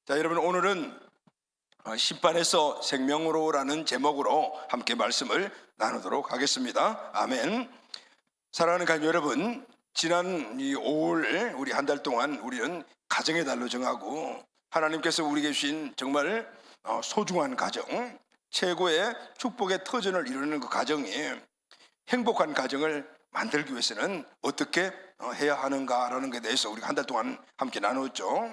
자, 여러분, 오늘은 심판에서 생명으로라는 제목으로 함께 말씀을 나누도록 하겠습니다. 아멘. 사랑하는 가족 여러분, 지난 이 5월 우리 한 달 동안 우리는 가정의 달로 정하고 하나님께서 우리에게 주신 정말 소중한 가정, 최고의 축복의 터전을 이루는 그 가정이 행복한 가정을 만들기 위해서는 어떻게 해야 하는가라는 것에 대해서 우리가 한 달 동안 함께 나눴죠.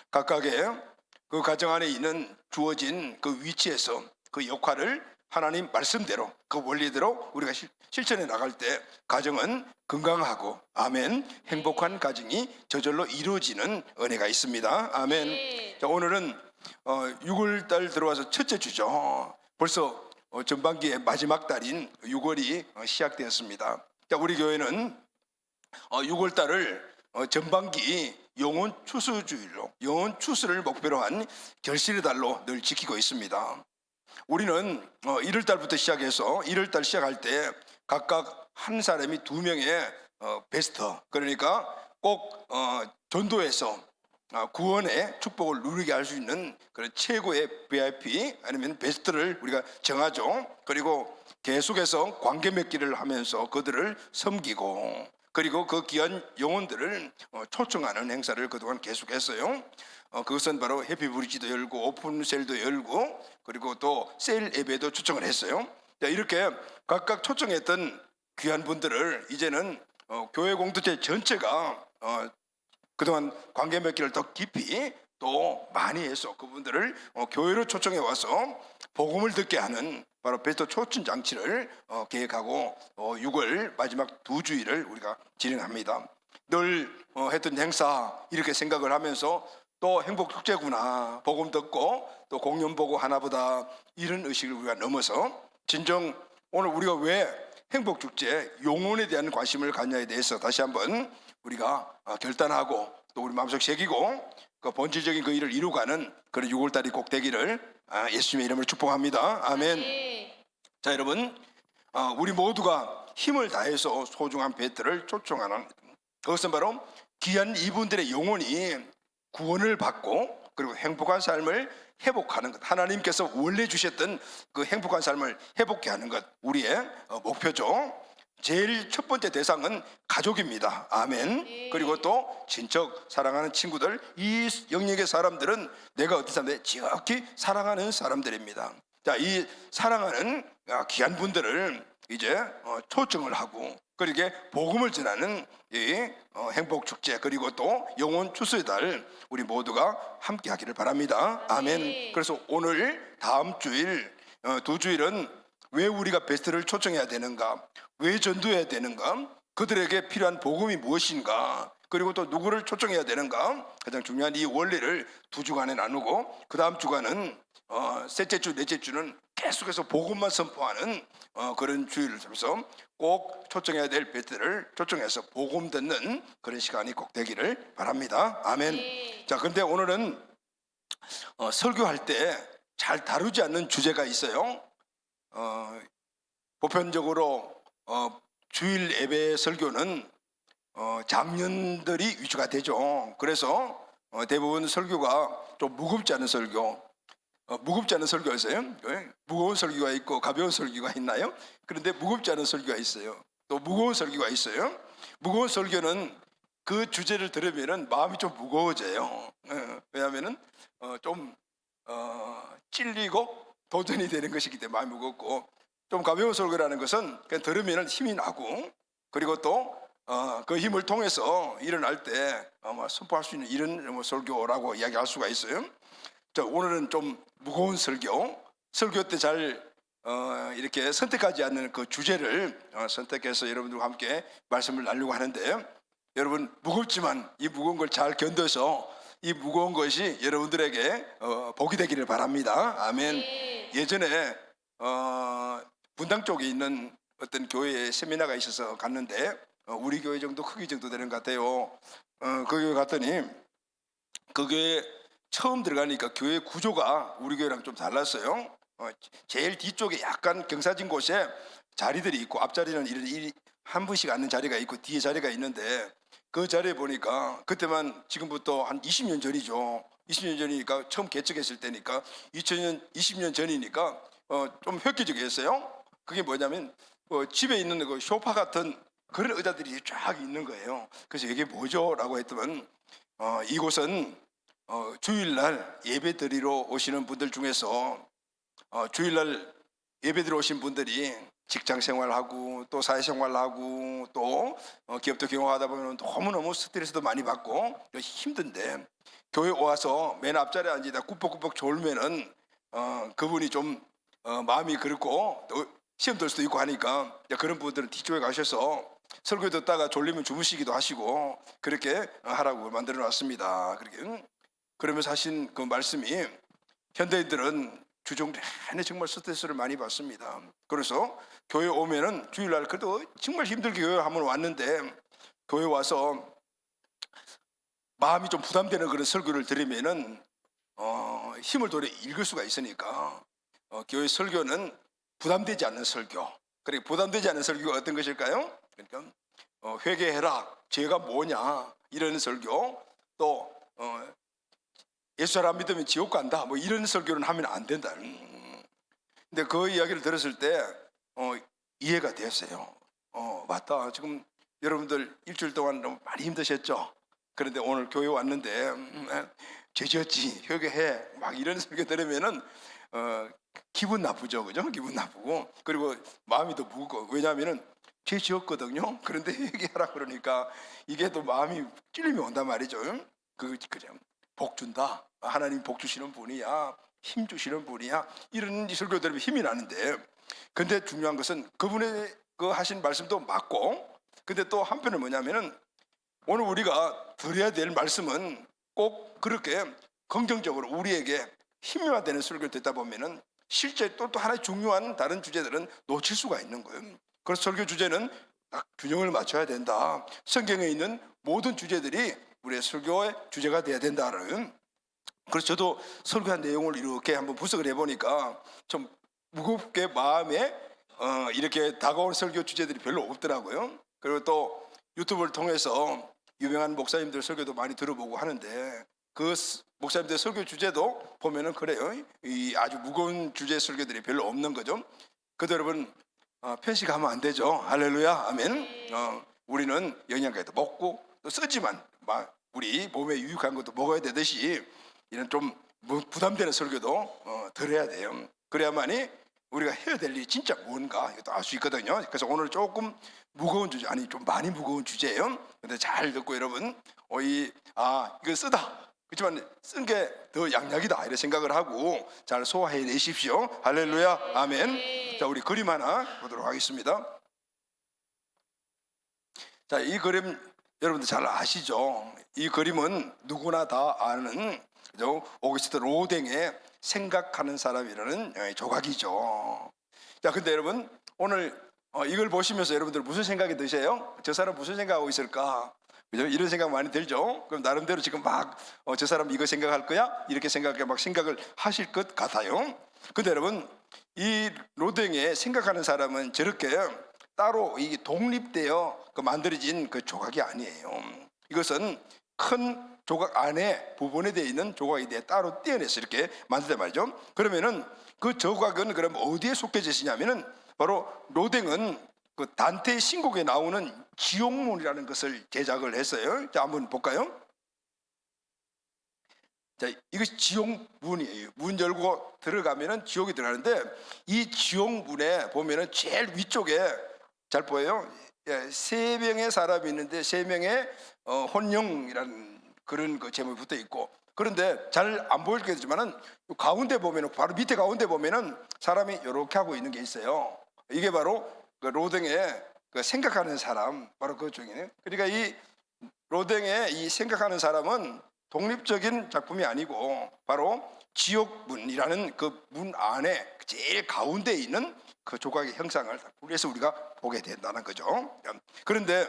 각각의 그 가정 안에 있는 주어진 그 위치에서 그 역할을 하나님 말씀대로 그 원리대로 우리가 실천해 나갈 때 가정은 건강하고 아멘 행복한 가정이 저절로 이루어지는 은혜가 있습니다. 아멘. 자, 오늘은 6월달 들어와서 첫째 주죠. 벌써 전반기의 마지막 달인 6월이 시작되었습니다. 자, 우리 교회는 6월달을 전반기 영혼 추수주일로 영혼 추수를 목표로 한 결실의 달로 늘 지키고 있습니다. 우리는 1월달부터 시작해서 1월달 시작할 때 각각 한 사람이 2명의 베스터, 그러니까 꼭 전도에서 구원의 축복을 누리게 할 수 있는 그런 최고의 VIP 아니면 베스트를 우리가 정하죠. 그리고 계속해서 관계 맺기를 하면서 그들을 섬기고 그리고 그 귀한 영혼들을 초청하는 행사를 그동안 계속했어요. 그것은 바로 해피브리지도 열고 오픈셀도 열고 그리고 또 세일 예배도 초청을 했어요. 이렇게 각각 초청했던 귀한 분들을 이제는 교회 공동체 전체가 그동안 관계 맺기를 더 깊이 또 많이 해서 그분들을 교회로 초청해 와서 복음을 듣게 하는 바로 베스트 초청 장치를 계획하고 6월 마지막 2주일을 우리가 진행합니다. 늘 했던 행사 이렇게 생각을 하면서 또 행복축제구나, 복음 듣고 또 공연 보고 하나보다 이런 의식을 우리가 넘어서 진정 오늘 우리가 왜 행복축제 영혼에 대한 관심을 갖냐에 대해서 다시 한번 우리가 결단하고 또 우리 마음속 새기고 그 본질적인 그 일을 이루가는 그런 6월달이 꼭 되기를 예수님의 이름으로 축복합니다. 아멘. 자, 여러분, 우리 모두가 힘을 다해서 소중한 배틀을 초청하는 그것은 바로 귀한 이분들의 영혼이 구원을 받고 그리고 행복한 삶을 회복하는 것, 하나님께서 원래 주셨던 그 행복한 삶을 회복케 하는 것, 우리의 목표죠. 제일 첫 번째 대상은 가족입니다. 아멘. 그리고 또 친척, 사랑하는 친구들, 이 영역의 사람들은 내가 어떤 사람들, 지극히 사랑하는 사람들입니다. 자, 이 사랑하는 귀한 분들을 이제 초청을 하고 그렇게 복음을 전하는 이 행복축제 그리고 또 영혼 추수의 달 우리 모두가 함께 하기를 바랍니다. 아멘. 그래서 오늘 다음 주일 2주일은 왜 우리가 베스트를 초청해야 되는가, 왜 전도해야 되는가, 그들에게 필요한 복음이 무엇인가, 그리고 또 누구를 초청해야 되는가, 가장 중요한 이 원리를 2주간에 나누고 그 다음 주간은 셋째 주, 넷째 주는 계속해서 복음만 선포하는 그런 주일을 잡아서 꼭 초청해야 될 베스트를 초청해서 복음 듣는 그런 시간이 꼭 되기를 바랍니다. 아멘. 자, 그런데 오늘은 설교할 때 잘 다루지 않는 주제가 있어요. 보편적으로 주일 예배 설교는 장년들이 위주가 되죠. 그래서 대부분 설교가 좀 무겁지 않은 설교, 무겁지 않은 설교가 있어요. 무거운 설교가 있고 가벼운 설교가 있나요? 그런데 무겁지 않은 설교가 있어요. 또 무거운 설교가 있어요. 무거운 설교는 그 주제를 들으면 마음이 좀 무거워져요. 왜냐하면 좀 찔리고 도전이 되는 것이기 때문에 마음이 무겁고, 좀 가벼운 설교라는 것은 그냥 들으면 힘이 나고 그리고 또 그 힘을 통해서 일어날 때 선포할 수 있는 이런 설교라고 이야기할 수가 있어요. 자, 오늘은 좀 무거운 설교 때 잘 이렇게 선택하지 않는 그 주제를 선택해서 여러분들과 함께 말씀을 나누려고 하는데, 여러분 무겁지만 이 무거운 걸 잘 견뎌서 이 무거운 것이 여러분들에게 복이 되기를 바랍니다. 아멘. 예전에 분당 쪽에 있는 어떤 교회에 세미나가 있어서 갔는데 우리 교회 정도 크기 정도 되는 것 같아요. 그 교회 갔더니 그 교회 처음 들어가니까 교회 구조가 우리 교회랑 좀 달랐어요. 제일 뒤쪽에 약간 경사진 곳에 자리들이 있고 앞자리는 이런 한 분씩 앉는 자리가 있고 뒤에 자리가 있는데 그 자리에 보니까 그때만 지금부터 한 20년 전이죠. 20년 전이니까 처음 개척했을 때니까 2000년 20년 전이니까 좀 획기적이었어요. 그게 뭐냐면 집에 있는 그 소파 같은 그런 의자들이 쫙 있는 거예요. 그래서 이게 뭐죠? 라고 했더니 이곳은 주일날 예배 드리러 오시는 분들 중에서 주일날 예배 드리러 오신 분들이 직장 생활하고 또 사회생활하고 또 기업도 경영하다 보면 너무너무 스트레스도 많이 받고 힘든데 교회 와서 맨 앞자리에 앉아 꾸벅꾸벅 졸면은 그분이 좀 마음이 그렇고 또 시험 들 수도 있고 하니까 그런 분들은 뒤쪽에 가셔서 설교 듣다가 졸리면 주무시기도 하시고 그렇게 하라고 만들어 놨습니다. 그렇게 그러면서 하신 그 말씀이 현대인들은 주중 내내 정말 스트레스를 많이 받습니다. 그래서 교회 오면은 주일날 그래도 정말 힘들게 교회 한번 왔는데 교회 와서 마음이 좀 부담되는 그런 설교를 들으면은 힘을 도려 읽을 수가 있으니까 교회 설교는 부담되지 않는 설교. 그래 부담되지 않는 설교가 어떤 것일까요? 그러니까 회개해라, 죄가 뭐냐 이런 설교, 또 예수 잘 안 믿으면 지옥 간다 뭐 이런 설교는 하면 안 된다. 근데 그 이야기를 들었을 때 이해가 됐어요. 맞다. 지금 여러분들 일주일 동안 너무 많이 힘드셨죠? 그런데 오늘 교회 왔는데 죄 지었지 회개해 막 이런 설교 들으면은 기분 나쁘죠, 그죠? 기분 나쁘고 그리고 마음이 더 무겁고 왜냐하면은 죄 지었거든요. 그런데 회개하라 그러니까 이게 또 마음이 찔림이 온단 말이죠. 그냥 복 준다. 하나님 복 주시는 분이야. 힘 주시는 분이야. 이런 설교 들으면 힘이 나는데 근데 중요한 것은 그분의 그 하신 말씀도 맞고 근데 또 한편은 뭐냐면은 오늘 우리가 드려야 될 말씀은 꼭 그렇게 긍정적으로 우리에게 힘이 되는 설교를 듣다 보면은 실제 또 하나의 중요한 다른 주제들은 놓칠 수가 있는 거예요. 그래서 설교 주제는 딱 균형을 맞춰야 된다. 성경에 있는 모든 주제들이 우리의 설교의 주제가 돼야 된다는. 그래서 저도 설교한 내용을 이렇게 한번 분석을 해보니까 좀 무겁게 마음에 이렇게 다가올 설교 주제들이 별로 없더라고요. 그리고 또 유튜브를 통해서 유명한 목사님들 설교도 많이 들어보고 하는데 그 목사님들 설교 주제도 보면은 그래요. 이 아주 무거운 주제 설교들이 별로 없는 거죠. 그래도 여러분 편식하면 안 되죠. 할렐루야, 아멘. 우리는 영양가도 먹고 또 쓰지만 우리 몸에 유익한 것도 먹어야 되듯이 이런 좀 부담되는 설교도 들어야 돼요. 그래야만이 우리가 해야 될 일이 진짜 뭔가 이것도 알 수 있거든요. 그래서 오늘 조금 무거운 주제, 아니 좀 많이 무거운 주제예요. 근데 잘 듣고 여러분 이거 쓰다. 그렇지만 쓴 게 더 양약이다 이런 생각을 하고 잘 소화해 내십시오. 할렐루야, 아멘. 자, 우리 그림 하나 보도록 하겠습니다. 자, 이 그림 여러분들 잘 아시죠? 이 그림은 누구나 다 아는 오거스트 로댕의 생각하는 사람이라는 조각이죠. 자, 근데 여러분 오늘 이걸 보시면서 여러분들 무슨 생각이 드세요? 저 사람 무슨 생각하고 있을까? 그죠? 이런 생각 많이 들죠? 그럼 나름대로 지금 막 저 사람 이거 생각할 거야? 이렇게 생각해 막 생각을 하실 것 같아요. 근데 여러분 이 로댕의 생각하는 사람은 저렇게 따로 이 독립되어 만들어진 그 조각이 아니에요. 이것은 큰 조각 안에 부분에 되어 있는 조각에 대해 따로 떼어내서 이렇게 만들단 말이죠. 그러면은 그 조각은 그럼 어디에 속해져 있냐면은 바로 로댕은 그 단테의 신곡에 나오는 지옥문이라는 것을 제작을 했어요. 자, 한번 볼까요? 자, 이것이 지옥문이에요. 문 열고 들어가면은 지옥이 들어가는데 이 지옥문에 보면은 제일 위쪽에 잘 보여요. 세 명의 사람이 있는데 세 명의 혼령이라는 그런 그 제목이 붙어 있고 그런데 잘 안 보이겠지만은 가운데 보면은 바로 밑에 가운데 보면은 사람이 이렇게 하고 있는 게 있어요. 이게 바로 그 로댕의 그 생각하는 사람 바로 그 중이에요. 그러니까 이 로댕의 이 생각하는 사람은 독립적인 작품이 아니고 바로 지옥문이라는 그 문 안에 제일 가운데에 있는 그 조각의 형상을 그래서 우리가 보게 된다는 거죠. 그런데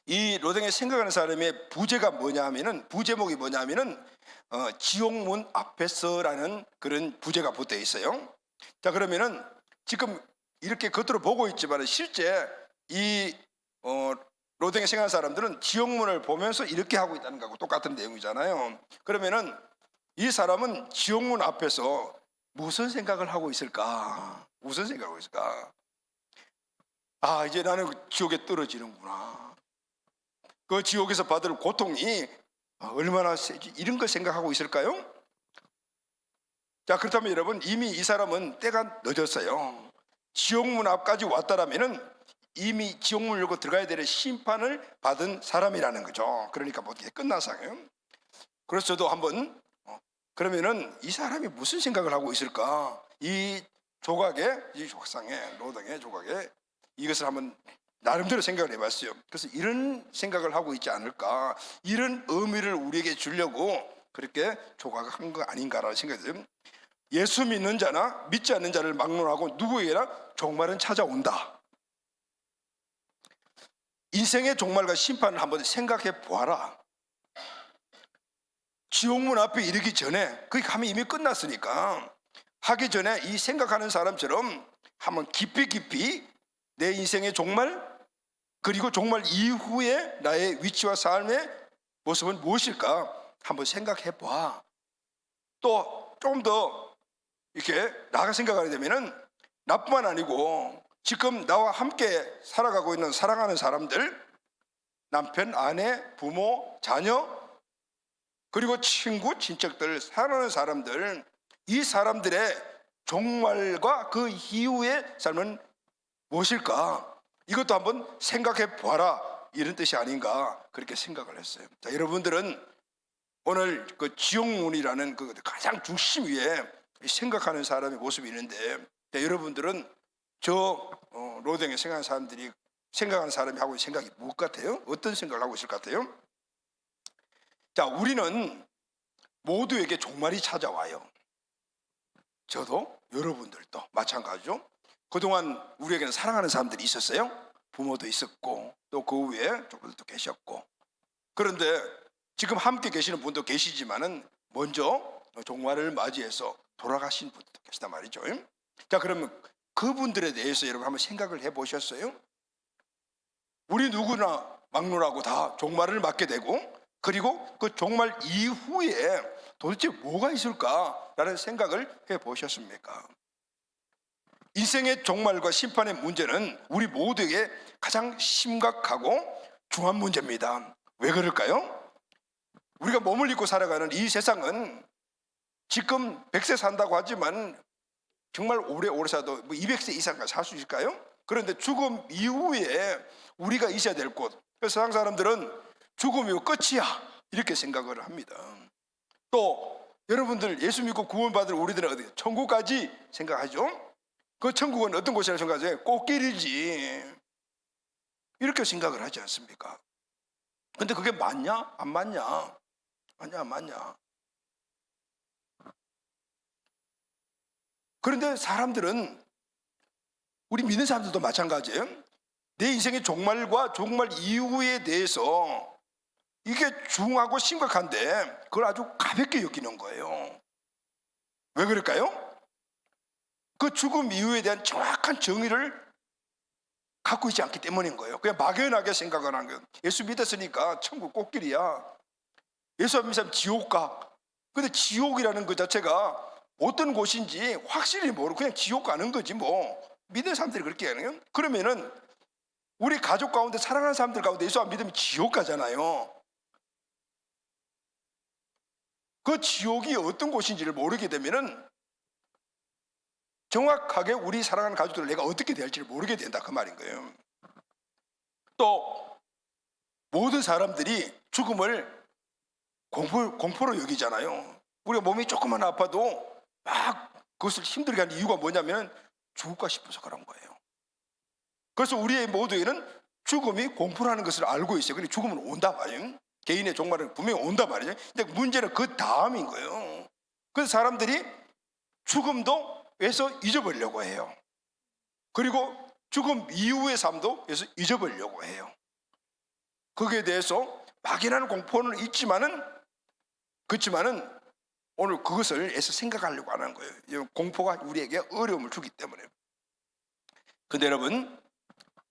이 로댕의 생각하는 사람의 부제가 뭐냐 하면은 부제목이 뭐냐 하면은 지옥문 앞에서라는 그런 부제가 붙어 있어요. 자, 그러면은 지금 이렇게 겉으로 보고 있지만 실제 이 로댕에 생각하는 사람들은 지옥문을 보면서 이렇게 하고 있다는 거하고 똑같은 내용이잖아요. 그러면은 이 사람은 지옥문 앞에서 무슨 생각을 하고 있을까? 무슨 생각을 하고 있을까? 아, 이제 나는 지옥에 떨어지는구나. 그 지옥에서 받을 고통이 얼마나 세지? 이런 걸 생각하고 있을까요? 자, 그렇다면 여러분, 이미 이 사람은 때가 늦었어요. 지옥문 앞까지 왔다라면은 이미 지옥문을 열고 들어가야 될 심판을 받은 사람이라는 거죠. 그러니까 모든 게 끝나서요. 그래서 저도 한번 그러면은 이 사람이 무슨 생각을 하고 있을까? 이 조각에, 이 조각상에, 로댕의 조각에 이것을 한번 나름대로 생각을 해봤어요. 그래서 이런 생각을 하고 있지 않을까? 이런 의미를 우리에게 주려고 그렇게 조각을 한 거 아닌가라는 생각이 들어요. 예수 믿는 자나 믿지 않는 자를 막론하고 누구에게나 종말은 찾아온다. 인생의 종말과 심판을 한번 생각해 보아라. 지옥문 앞에 이르기 전에 거기 가면 이미 끝났으니까 하기 전에 이 생각하는 사람처럼 한번 깊이 내 인생의 종말 그리고 종말 이후에 나의 위치와 삶의 모습은 무엇일까 한번 생각해 봐. 또 조금 더 이렇게 나아가 생각하게 되면은 나뿐만 아니고 지금 나와 함께 살아가고 있는 사랑하는 사람들, 남편, 아내, 부모, 자녀, 그리고 친구, 친척들, 사랑하는 사람들, 이 사람들의 종말과 그 이후의 삶은 무엇일까? 이것도 한번 생각해 보아라. 이런 뜻이 아닌가 그렇게 생각을 했어요. 자, 여러분들은 오늘 그 지옥문이라는 그 가장 중심 위에 생각하는 사람의 모습이 있는데, 자, 여러분들은 저 로댕에 생각하는 사람들이 생각하는 사람이 하고 있는 생각이 무엇 같아요? 어떤 생각을 하고 있을 것 같아요? 자, 우리는 모두에게 종말이 찾아와요. 저도 여러분들도 마찬가지죠. 그동안 우리에게는 사랑하는 사람들이 있었어요. 부모도 있었고 또 그 위에 조금도 계셨고, 그런데 지금 함께 계시는 분도 계시지만은 먼저 종말을 맞이해서 돌아가신 분들도 계시단 말이죠. 자, 그러면 그분들에 대해서 여러분 한번 생각을 해보셨어요? 우리 누구나 막론하고 다 종말을 맞게 되고, 그리고 그 종말 이후에 도대체 뭐가 있을까라는 생각을 해보셨습니까? 인생의 종말과 심판의 문제는 우리 모두에게 가장 심각하고 중요한 문제입니다. 왜 그럴까요? 우리가 몸을 입고 살아가는 이 세상은 지금 100세 산다고 하지만 정말 오래 살아도 200세 이상 살 수 있을까요? 그런데 죽음 이후에 우리가 있어야 될 곳, 그래서 세상 사람들은 죽음이 끝이야 이렇게 생각을 합니다. 또 여러분들 예수 믿고 구원받을 우리들은 어디 천국까지 생각하죠? 그 천국은 어떤 곳이라고 생각하세요? 꽃길이지 이렇게 생각을 하지 않습니까? 근데 그게 맞냐? 안 맞냐? 맞냐 안 맞냐? 그런데 사람들은, 우리 믿는 사람들도 마찬가지예요. 내 인생의 종말과 종말 이후에 대해서 이게 중하고 심각한데 그걸 아주 가볍게 여기는 거예요. 왜 그럴까요? 그 죽음 이후에 대한 정확한 정의를 갖고 있지 않기 때문인 거예요. 그냥 막연하게 생각을 한 거예요. 예수 믿었으니까 천국 꽃길이야. 예수 안 믿는 사람 지옥 가. 근데 지옥이라는 것 자체가 어떤 곳인지 확실히 모르고 그냥 지옥 가는 거지 뭐. 믿는 사람들이 그렇게 하는 거예요. 그러면은 우리 가족 가운데 사랑하는 사람들 가운데 예수 안 믿으면 지옥 가잖아요. 그 지옥이 어떤 곳인지를 모르게 되면은 정확하게 우리 사랑하는 가족들을 내가 어떻게 대할지를 모르게 된다 그 말인 거예요. 또 모든 사람들이 죽음을 공포로 여기잖아요. 우리가 몸이 조금만 아파도 막 그것을 힘들게 하는 이유가 뭐냐면 죽을까 싶어서 그런 거예요. 그래서 우리의 모두에는 죽음이 공포라는 것을 알고 있어요. 근데 죽음은 온다 말이에요. 개인의 종말은 분명히 온다 말이죠. 근데 문제는 그 다음인 거예요. 그래서 사람들이 죽음도 해서 잊어버리려고 해요. 그리고 죽음 이후의 삶도 해서 잊어버리려고 해요. 거기에 대해서 막연한 공포는 있지만은, 그렇지만은 오늘 그것을 애써 생각하려고 하는 거예요. 공포가 우리에게 어려움을 주기 때문에. 근데 여러분,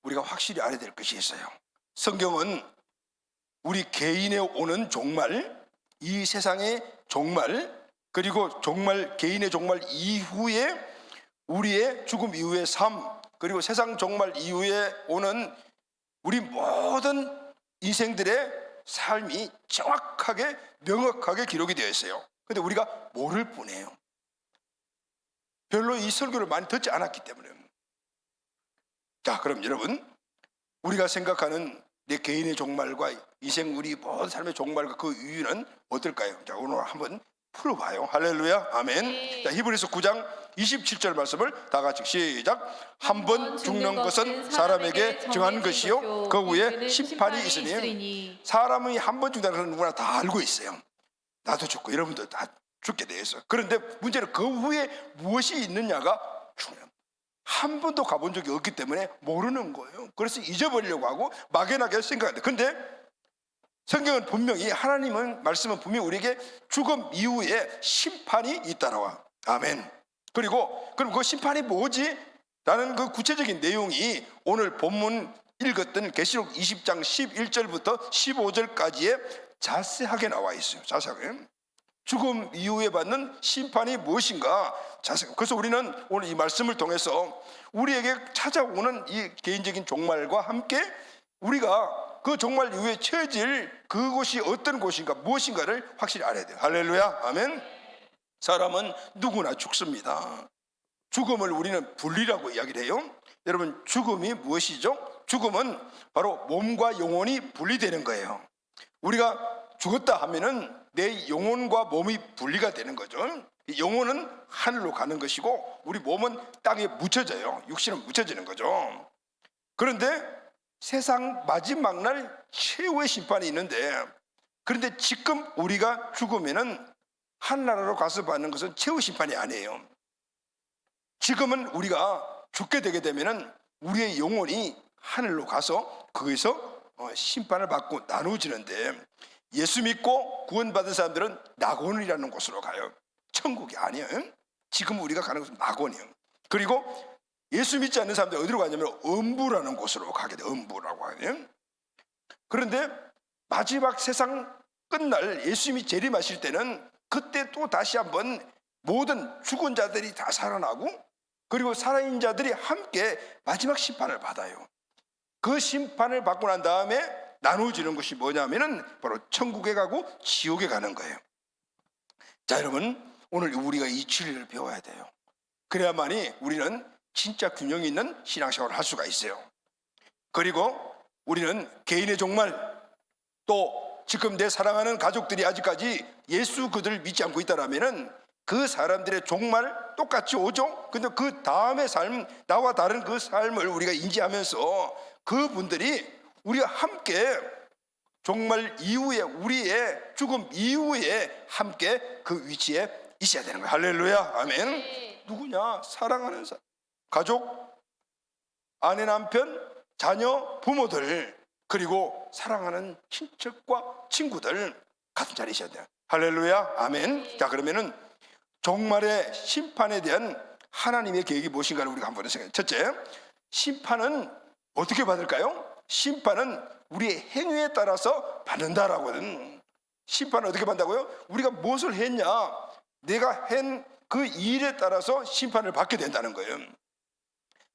우리가 확실히 알아야 될 것이 있어요. 성경은 우리 개인에 오는 종말, 이 세상의 종말, 그리고 종말, 개인의 종말 이후에 우리의 죽음 이후의 삶, 그리고 세상 종말 이후에 오는 우리 모든 인생들의 삶이 정확하게 명확하게 기록이 되어 있어요. 근데 우리가 모를 뿐이에요. 별로 이 설교를 많이 듣지 않았기 때문에. 자, 그럼 여러분, 우리가 생각하는 내 개인의 종말과 이생 우리 모든 삶의 종말과 그 이유는 어떨까요? 자, 오늘 한번 풀어봐요. 할렐루야, 아멘. 네. 자, 히브리서 9장 27절 말씀을 다 같이 시작. 한 번 죽는 것은 사람에게 정한 것이요 그 후에 심판이 있으니. 사람이 한 번 죽는다는 것은 누구나 다 알고 있어요. 나도 죽고 여러분도 다 죽게 돼 있어요. 그런데 문제는 그 후에 무엇이 있느냐가 중요합니다. 한 번도 가본 적이 없기 때문에 모르는 거예요. 그래서 잊어버리려고 하고 막연하게 생각하는데, 근데 성경은 분명히, 하나님은 말씀은 분명히 우리에게 죽음 이후에 심판이 잇따라와. 아멘. 그리고 그럼 그 심판이 뭐지? 라는 그 구체적인 내용이 오늘 본문 읽었던 계시록 20장 11절부터 15절까지에 자세하게 나와 있어요. 자세하게. 죽음 이후에 받는 심판이 무엇인가 자세하게. 그래서 우리는 오늘 이 말씀을 통해서 우리에게 찾아오는 이 개인적인 종말과 함께 우리가 그 종말 이후에 처해질 그곳이 어떤 곳인가 무엇인가를 확실히 알아야 돼요. 할렐루야, 아멘. 사람은 누구나 죽습니다. 죽음을 우리는 분리라고 이야기를 해요. 여러분, 죽음이 무엇이죠? 죽음은 바로 몸과 영혼이 분리되는 거예요. 우리가 죽었다 하면은 내 영혼과 몸이 분리가 되는 거죠. 영혼은 하늘로 가는 것이고 우리 몸은 땅에 묻혀져요. 육신은 묻혀지는 거죠. 그런데 세상 마지막 날 최후의 심판이 있는데, 그런데 지금 우리가 죽으면은 하늘나라로 가서 받는 것은 최후 심판이 아니에요. 지금은 우리가 죽게 되게 되면은 우리의 영혼이 하늘로 가서 거기서 심판을 받고 나누어지는데, 예수 믿고 구원받은 사람들은 낙원이라는 곳으로 가요. 천국이 아니에요. 지금 우리가 가는 곳은 낙원이에요. 그리고 예수 믿지 않는 사람들 어디로 가냐면 음부라는 곳으로 가게 돼요. 음부라고 하네요. 그런데 마지막 세상 끝날 예수님이 재림하실 때는 그때 또 다시 한번 모든 죽은 자들이 다 살아나고 그리고 살아있는 자들이 함께 마지막 심판을 받아요. 그 심판을 받고 난 다음에 나누어지는 것이 뭐냐면은 바로 천국에 가고 지옥에 가는 거예요. 자, 여러분, 오늘 우리가 이 진리를 배워야 돼요. 그래야만이 우리는 진짜 균형 있는 신앙생활을 할 수가 있어요. 그리고 우리는 개인의 종말, 또 지금 내 사랑하는 가족들이 아직까지 예수 그들을 믿지 않고 있다라면은 그 사람들의 종말 똑같이 오죠. 근데 그 다음의 삶, 나와 다른 그 삶을 우리가 인지하면서 그분들이 우리가 함께 종말 이후에, 우리의 죽음 이후에 함께 그 위치에 있어야 되는 거예요. 할렐루야, 아멘. 네. 누구냐? 사랑하는 사람, 가족, 아내, 남편, 자녀, 부모들, 그리고 사랑하는 친척과 친구들 같은 자리에 있어야 돼요. 할렐루야, 아멘. 네. 자, 그러면은 종말의 심판에 대한 하나님의 계획이 무엇인가를 우리가 한번 생각해요. 첫째, 심판은 어떻게 받을까요? 심판은 우리의 행위에 따라서 받는다라고는. 심판은 어떻게 받는다고요? 우리가 무엇을 했냐, 내가 한 그 일에 따라서 심판을 받게 된다는 거예요.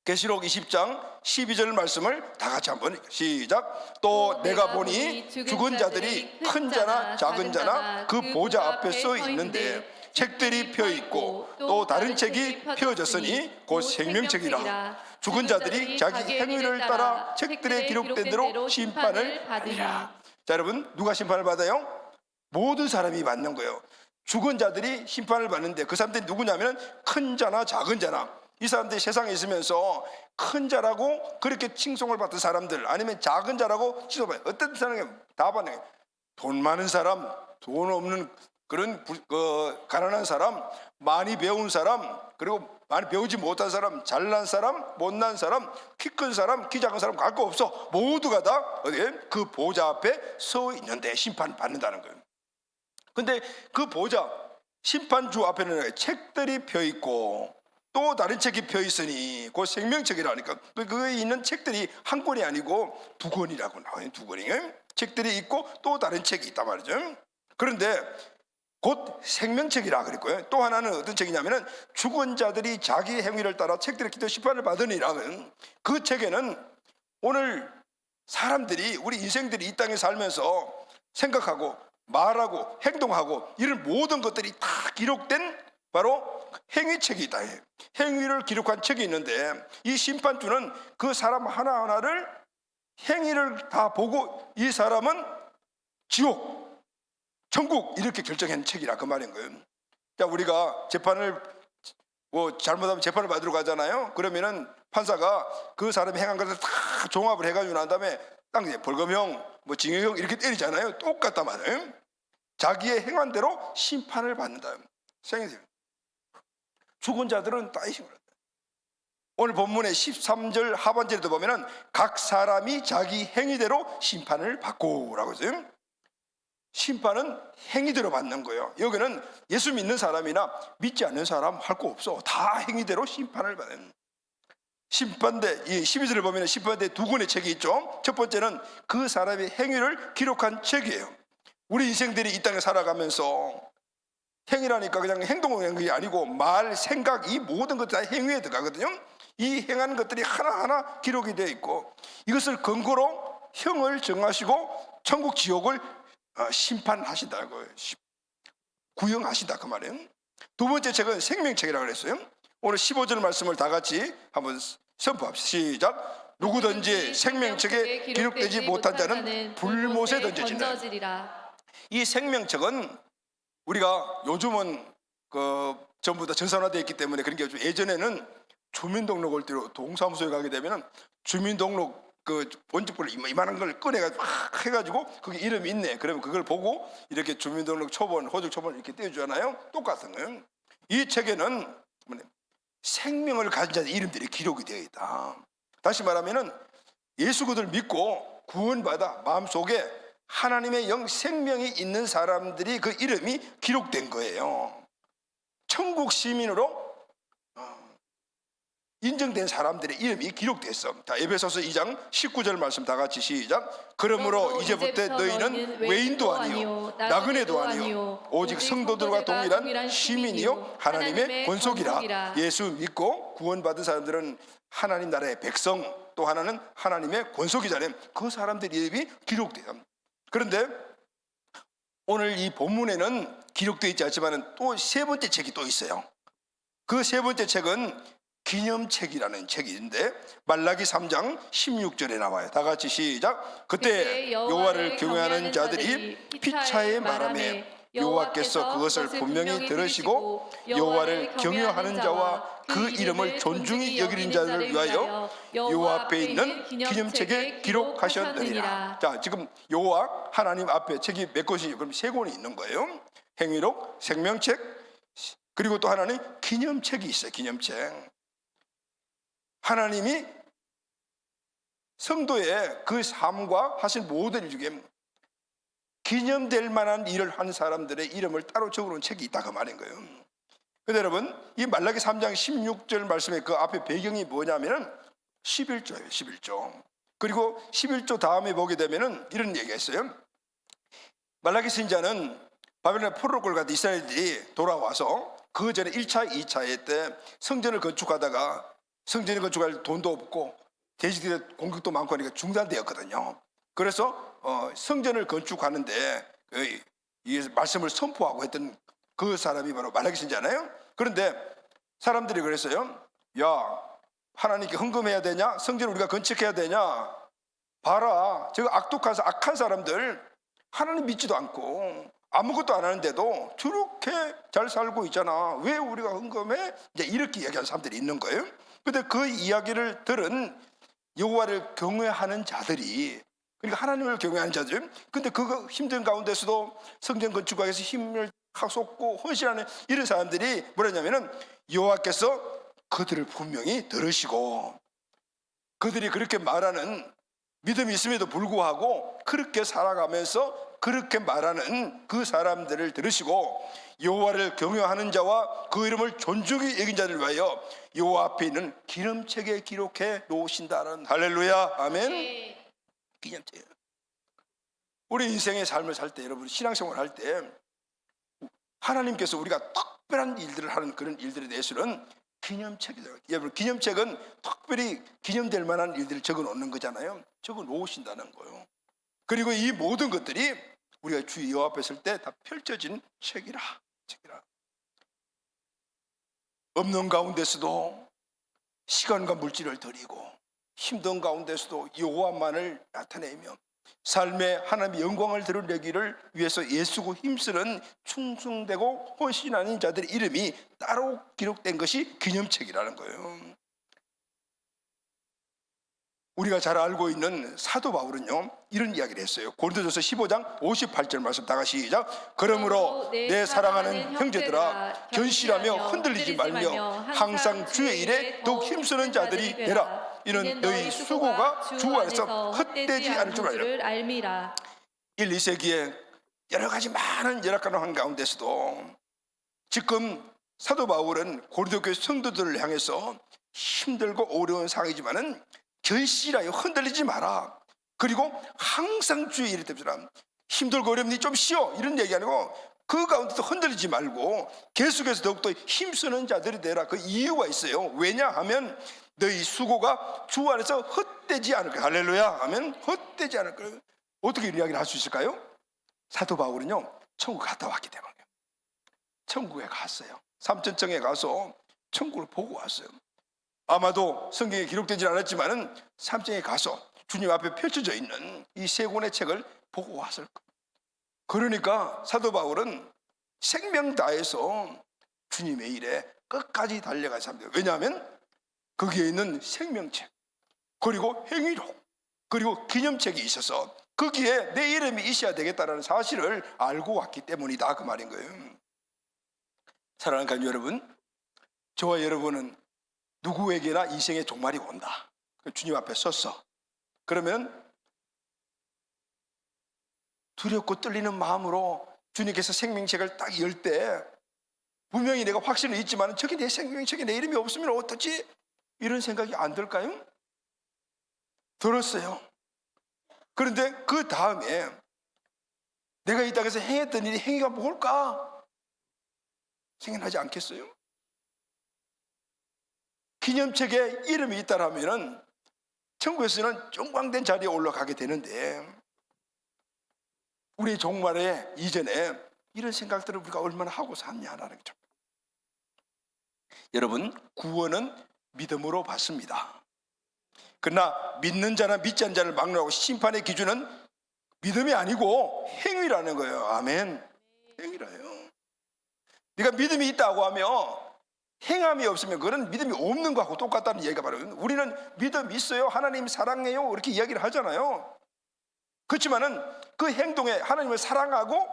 계시록 20장 12절 말씀을 다 같이 한번 시작. 또 내가 보니 죽은 자들이 큰 자나 작은 자나 그 보좌 앞에 서 있는데 책들이 펴 있고 또 다른 책이 펴졌으니 곧 생명책이라. 죽은 자들이 자기 행위를 따라 책들에 기록된 대로 심판을 받으리라. 자, 여러분, 누가 심판을 받아요? 모든 사람이 받는 거예요. 죽은 자들이 심판을 받는데 그 사람들이 누구냐면 큰 자나 작은 자나, 이 사람들이 세상에 있으면서 큰 자라고 그렇게 칭송을 받던 사람들, 아니면 작은 자라고 칭송을 받는, 어떤 사람이 다 받는 거예요. 돈 많은 사람, 돈 없는 그런 가난한 사람, 많이 배운 사람, 그리고 많이 배우지 못한 사람, 잘난 사람, 못난 사람, 키 큰 사람, 키 작은 사람 갈 거 없어. 모두가 다 어디에? 그 보좌 앞에 서 있는데 심판 받는다는 거예요. 근데 그 보좌, 심판주 앞에는 책들이 펴 있고 또 다른 책이 펴 있으니 그 생명책이라니까. 또 그에 있는 책들이 한 권이 아니고 두 권이라고 나와요. 두 권이 책들이 있고 또 다른 책이 있단 말이죠. 그런데 곧 생명책이라 그랬고요. 또 하나는 어떤 책이냐면은 죽은 자들이 자기 행위를 따라 책들의 기도 심판을 받으니라는 그 책에는 오늘 사람들이, 우리 인생들이 이 땅에 살면서 생각하고 말하고 행동하고 이런 모든 것들이 다 기록된 바로 행위책이 있다. 행위를 기록한 책이 있는데 이 심판주는 그 사람 하나하나를 행위를 다 보고 이 사람은 지옥, 천국 이렇게 결정한 책이라 그 말인 거예요. 자, 우리가 재판을 잘못하면 재판을 받으러 가잖아요. 그러면은 판사가 그 사람이 행한 것을 다 종합을 해가지고 난 다음에 딱 이제 벌금형, 징역형 이렇게 때리잖아요. 똑같단 말이에요. 자기의 행한 대로 심판을 받는다. 생각해요. 죽은 자들은 다 이 식으로. 오늘 본문의 13절 하반절에도 보면은 각 사람이 자기 행위대로 심판을 받고라고 했어요. 심판은 행위대로 받는 거예요. 여기는 예수 믿는 사람이나 믿지 않는 사람 할 거 없어. 다 행위대로 심판을 받는. 심판대, 이 12절을 보면 심판대 두 권의 책이 있죠. 첫 번째는 그 사람의 행위를 기록한 책이에요. 우리 인생들이 이 땅에 살아가면서 행위라니까 그냥 행동을 하는 게 아니고 말, 생각, 이 모든 것들 다 행위에 들어가거든요. 이 행하는 것들이 하나하나 기록이 되어 있고 이것을 근거로 형을 정하시고 천국 지옥을 심판하신다고, 구형하신다 그 말이에요. 두 번째 책은 생명책이라고 그랬어요. 오늘 15절 말씀을 다 같이 한번 선포합시다. 시작. 누구든지 생명책에 기록되지 못한 자는 불못에 던져지리라. 이 생명책은 우리가 요즘은 전부 다 전산화되어 있기 때문에 그런 게 아니고 예전에는 주민등록을 띄로 동사무소에 가게 되면은 주민등록 본집을 이만한 걸 꺼내가지고 해가지고 거기 이름이 있네. 그러면 그걸 보고 이렇게 주민등록 초본, 호적 초본 이렇게 떼어주잖아요. 똑같은 거예요. 이 책에는 생명을 가진 자의 이름들이 기록이 되어 있다. 다시 말하면은 예수 그들 믿고 구원받아 마음속에 하나님의 영 생명이 있는 사람들이 그 이름이 기록된 거예요. 천국 시민으로 인정된 사람들의 이름이 기록됐어. 자, 에베소서 2장 19절 말씀 다 같이 시작. 그러므로 이제부터 너희는 외인도 아니요 나그네도 아니요 오직 성도들과 동일한 시민이요 하나님의 권속이라. 예수 믿고 구원받은 사람들은 하나님 나라의 백성, 또 하나는 하나님의 권속이잖아요. 그 사람들 이름이 기록돼요. 그런데 오늘 이 본문에는 기록되어 있지 않지만 또 세 번째 책이 또 있어요. 그 세 번째 책은 기념책이라는 책이 있는데 말라기 3장 16절에 나와요. 다 같이 시작. 그때 여호와를 경외하는 자들이 피차에 말하매 여호와께서 그것을 분명히 들으시고 여호와를 경외하는 자와 그 이름을 존중히 여기는 자를 위하여 여호와 앞에 있는 기념책에 기록하셨느니라. 자, 지금 여호와 하나님 앞에 책이 몇 권이, 그럼 세 권이 있는 거예요. 행위록, 생명책, 그리고 또 하나는 기념책이 있어요. 기념책. 하나님이 성도의 그 삶과 하신 모든 일 중에 기념될 만한 일을 한 사람들의 이름을 따로 적어놓은 책이 있다 그 말인 거예요. 그런데 여러분, 이 말라기 3장 16절 말씀의 그 앞에 배경이 뭐냐면은 11조예요. 11조. 그리고 11조 다음에 보게 되면은 이런 얘기가 있어요. 말라기 선지자는 바벨론 포로를 끌고 이스라엘들이 돌아와서 그 전에 1차, 2차 때 성전을 건축하다가 성전을 건축할 돈도 없고 대지들의 공격도 많고 하니까 중단되었거든요. 그래서 성전을 건축하는데 이 말씀을 선포하고 했던 그 사람이 바로 말라기 선지자잖아요. 그런데 사람들이 그랬어요. 야, 하나님께 헌금해야 되냐? 성전을 우리가 건축해야 되냐? 봐라, 저 악한 사람들 하나님 믿지도 않고 아무것도 안 하는데도 저렇게 잘 살고 있잖아. 왜 우리가 헌금해? 이제 이렇게 이야기하는 사람들이 있는 거예요. 그런데 그 이야기를 들은 여호와를 경외하는 자들이, 그러니까 하나님을 경외하는 자들, 근데 그 힘든 가운데서도 성전 건축하기 위해서 힘을 쏟고 헌신하는 이런 사람들이 뭐라냐면은 여호와께서 그들을 분명히 들으시고 그들이 그렇게 말하는 믿음이 있음에도 불구하고 그렇게 살아가면서 그렇게 말하는 그 사람들을 들으시고 여호와를 경외하는 자와 그 이름을 존중히 여긴 자를 위하여 여호와 앞에 있는 기념책에 기록해 놓으신다는, 할렐루야, 아멘. 네. 기념책. 우리 인생의 삶을 살 때, 여러분 신앙생활 할 때 하나님께서 우리가 특별한 일들을 하는 그런 일들에 대해서는 기념책이죠. 여러분 기념책은 특별히 기념될 만한 일들을 적어 놓는 거잖아요. 적어 놓으신다는 거예요. 그리고 이 모든 것들이 우리가 주 여호와 앞에 설 때 다 펼쳐진 책이라. 없는 가운데서도 시간과 물질을 드리고 힘든 가운데서도 여호와만을 나타내며 삶의 하나님의 영광을 드러내기를 위해서 애쓰고 힘쓰는 충성되고 헌신하는 자들의 이름이 따로 기록된 것이 기념책이라는 거예요. 우리가 잘 알고 있는 사도 바울은요 이런 이야기를 했어요. 고린도전서 15장 58절 말씀 다 같이 시작. 그러므로 내 사랑하는 형제들아 견실하며 흔들리지 말며 항상 주의 일에 더욱 힘쓰는 자들이 되라. 이는 너희 수고가 주 안에서 헛되지 않을 줄 알미라. 1, 2세기에 여러 가지 많은 열악한 가운데서도 지금 사도 바울은 고린도 교회 성도들을 향해서 힘들고 어려운 상황이지만은 결실하여 흔들리지 마라. 그리고 항상 주의 일에 됩시다. 힘들고 어렵니 좀 쉬어 이런 얘기 아니고 그 가운데서 흔들리지 말고 계속해서 더욱더 힘쓰는 자들이 되라. 그 이유가 있어요. 왜냐하면 너희 수고가 주 안에서 헛되지 않을 거야. 할렐루야 하면 헛되지 않을 거예요. 어떻게 이야기를 할 수 있을까요? 사도 바울은요 천국 갔다 왔기 때문에 천국에 갔어요. 삼천청에 가서 천국을 보고 왔어요. 아마도 성경에 기록되지 않았지만은 삼천에 가서 주님 앞에 펼쳐져 있는 이 세 권의 책을 보고 왔을 거예요. 그러니까 사도 바울은 생명 다해서 주님의 일에 끝까지 달려간 사람들. 왜냐하면 거기에 있는 생명책 그리고 행위록 그리고 기념책이 있어서 거기에 내 이름이 있어야 되겠다는 사실을 알고 왔기 때문이다 그 말인 거예요. 사랑하는 가족 여러분, 저와 여러분은 누구에게나 인생의 종말이 온다. 주님 앞에 섰어. 그러면 두렵고 떨리는 마음으로 주님께서 생명책을 딱 열 때 분명히 내가 확신은 있지만 저게 내 생명책에 내 이름이 없으면 어떡지? 이런 생각이 안 들까요? 들었어요. 그런데 그 다음에 내가 이 땅에서 행했던 일이 행위가 뭘까? 생각나지 않겠어요? 기념책에 이름이 있다라면 천국에서는 영광된 자리에 올라가게 되는데 우리 종말에 이전에 이런 생각들을 우리가 얼마나 하고 샀냐라는 거죠. 여러분 구원은 믿음으로 받습니다. 그러나 믿는 자나 믿지 않는 자를 막론하고 심판의 기준은 믿음이 아니고 행위라는 거예요. 아멘. 행위라요. 네가 믿음이 있다고 하면 행함이 없으면 그건 믿음이 없는 거하고 똑같다는 얘기가 바로 우리는 믿음 있어요 하나님 사랑해요 이렇게 이야기를 하잖아요. 그렇지만은 그 행동에 하나님을 사랑하고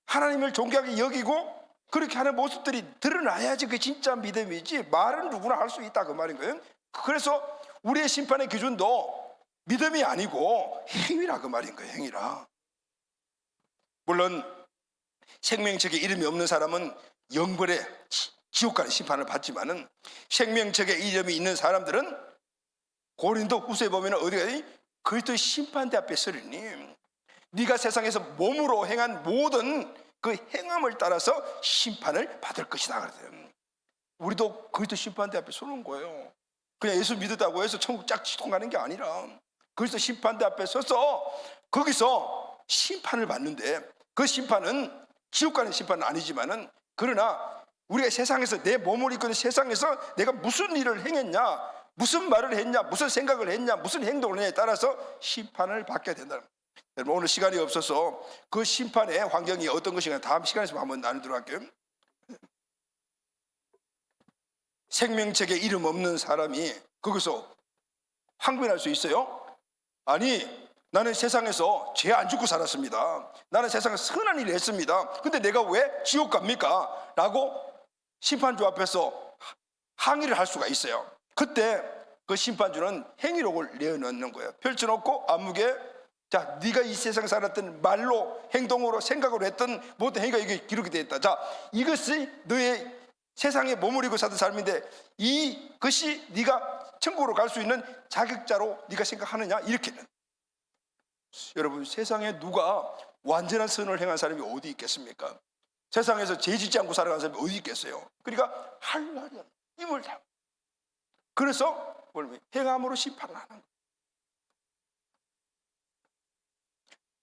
하나님을 존귀하게 여기고 그렇게 하는 모습들이 드러나야지 그게 진짜 믿음이지 말은 누구나 할 수 있다 그 말인 거예요. 그래서 우리의 심판의 기준도 믿음이 아니고 행위라 그 말인 거예요. 행위라. 물론 생명책에 이름이 없는 사람은 영벌의 지옥 가는 심판을 받지만은 생명책에 이름이 있는 사람들은 고린도 후서에 보면 어디가 그리스도의 심판대 앞에 서리니 네가 세상에서 몸으로 행한 모든 그 행함을 따라서 심판을 받을 것이다 그랬어요. 우리도 그리스도 심판대 앞에 서는 거예요. 그냥 예수 믿었다고 해서 천국 쫙 통하는 게 아니라 그리스도 심판대 앞에 서서 거기서 심판을 받는데 그 심판은 지옥 가는 심판은 아니지만은 그러나 우리가 세상에서 내 몸을 입고 있는 세상에서 내가 무슨 일을 행했냐 무슨 말을 했냐 무슨 생각을 했냐 무슨 행동을 했냐에 따라서 심판을 받게 된다. 여러분 오늘 시간이 없어서 그 심판의 환경이 어떤 것인가 다음 시간에서 한번 나누도록 할게요. 생명책에 이름 없는 사람이 거기서 항변할 수 있어요? 아니 나는 세상에서 죄 안 짓고 살았습니다. 나는 세상에서 선한 일을 했습니다. 근데 내가 왜 지옥 갑니까? 라고 심판주 앞에서 항의를 할 수가 있어요. 그때 그 심판주는 행위록을 내어놓는 거예요. 펼쳐놓고 안무게, 자, 네가 이 세상 살았던 말로, 행동으로, 생각으로 했던 모든 행위가 여기 기록이 되어 있다. 자, 이것이 너의 세상에 머무르고 사는 삶인데 이것이 네가 천국으로 갈 수 있는 자격자로 네가 생각하느냐, 이렇게는. 여러분, 세상에 누가 완전한 선을 행한 사람이 어디 있겠습니까? 세상에서 죄 짓지 않고 살아가는 사람이 어디 있겠어요? 그러니까 할 날이 힘을 다. 그래서 행함으로 심판을 하는 거예요.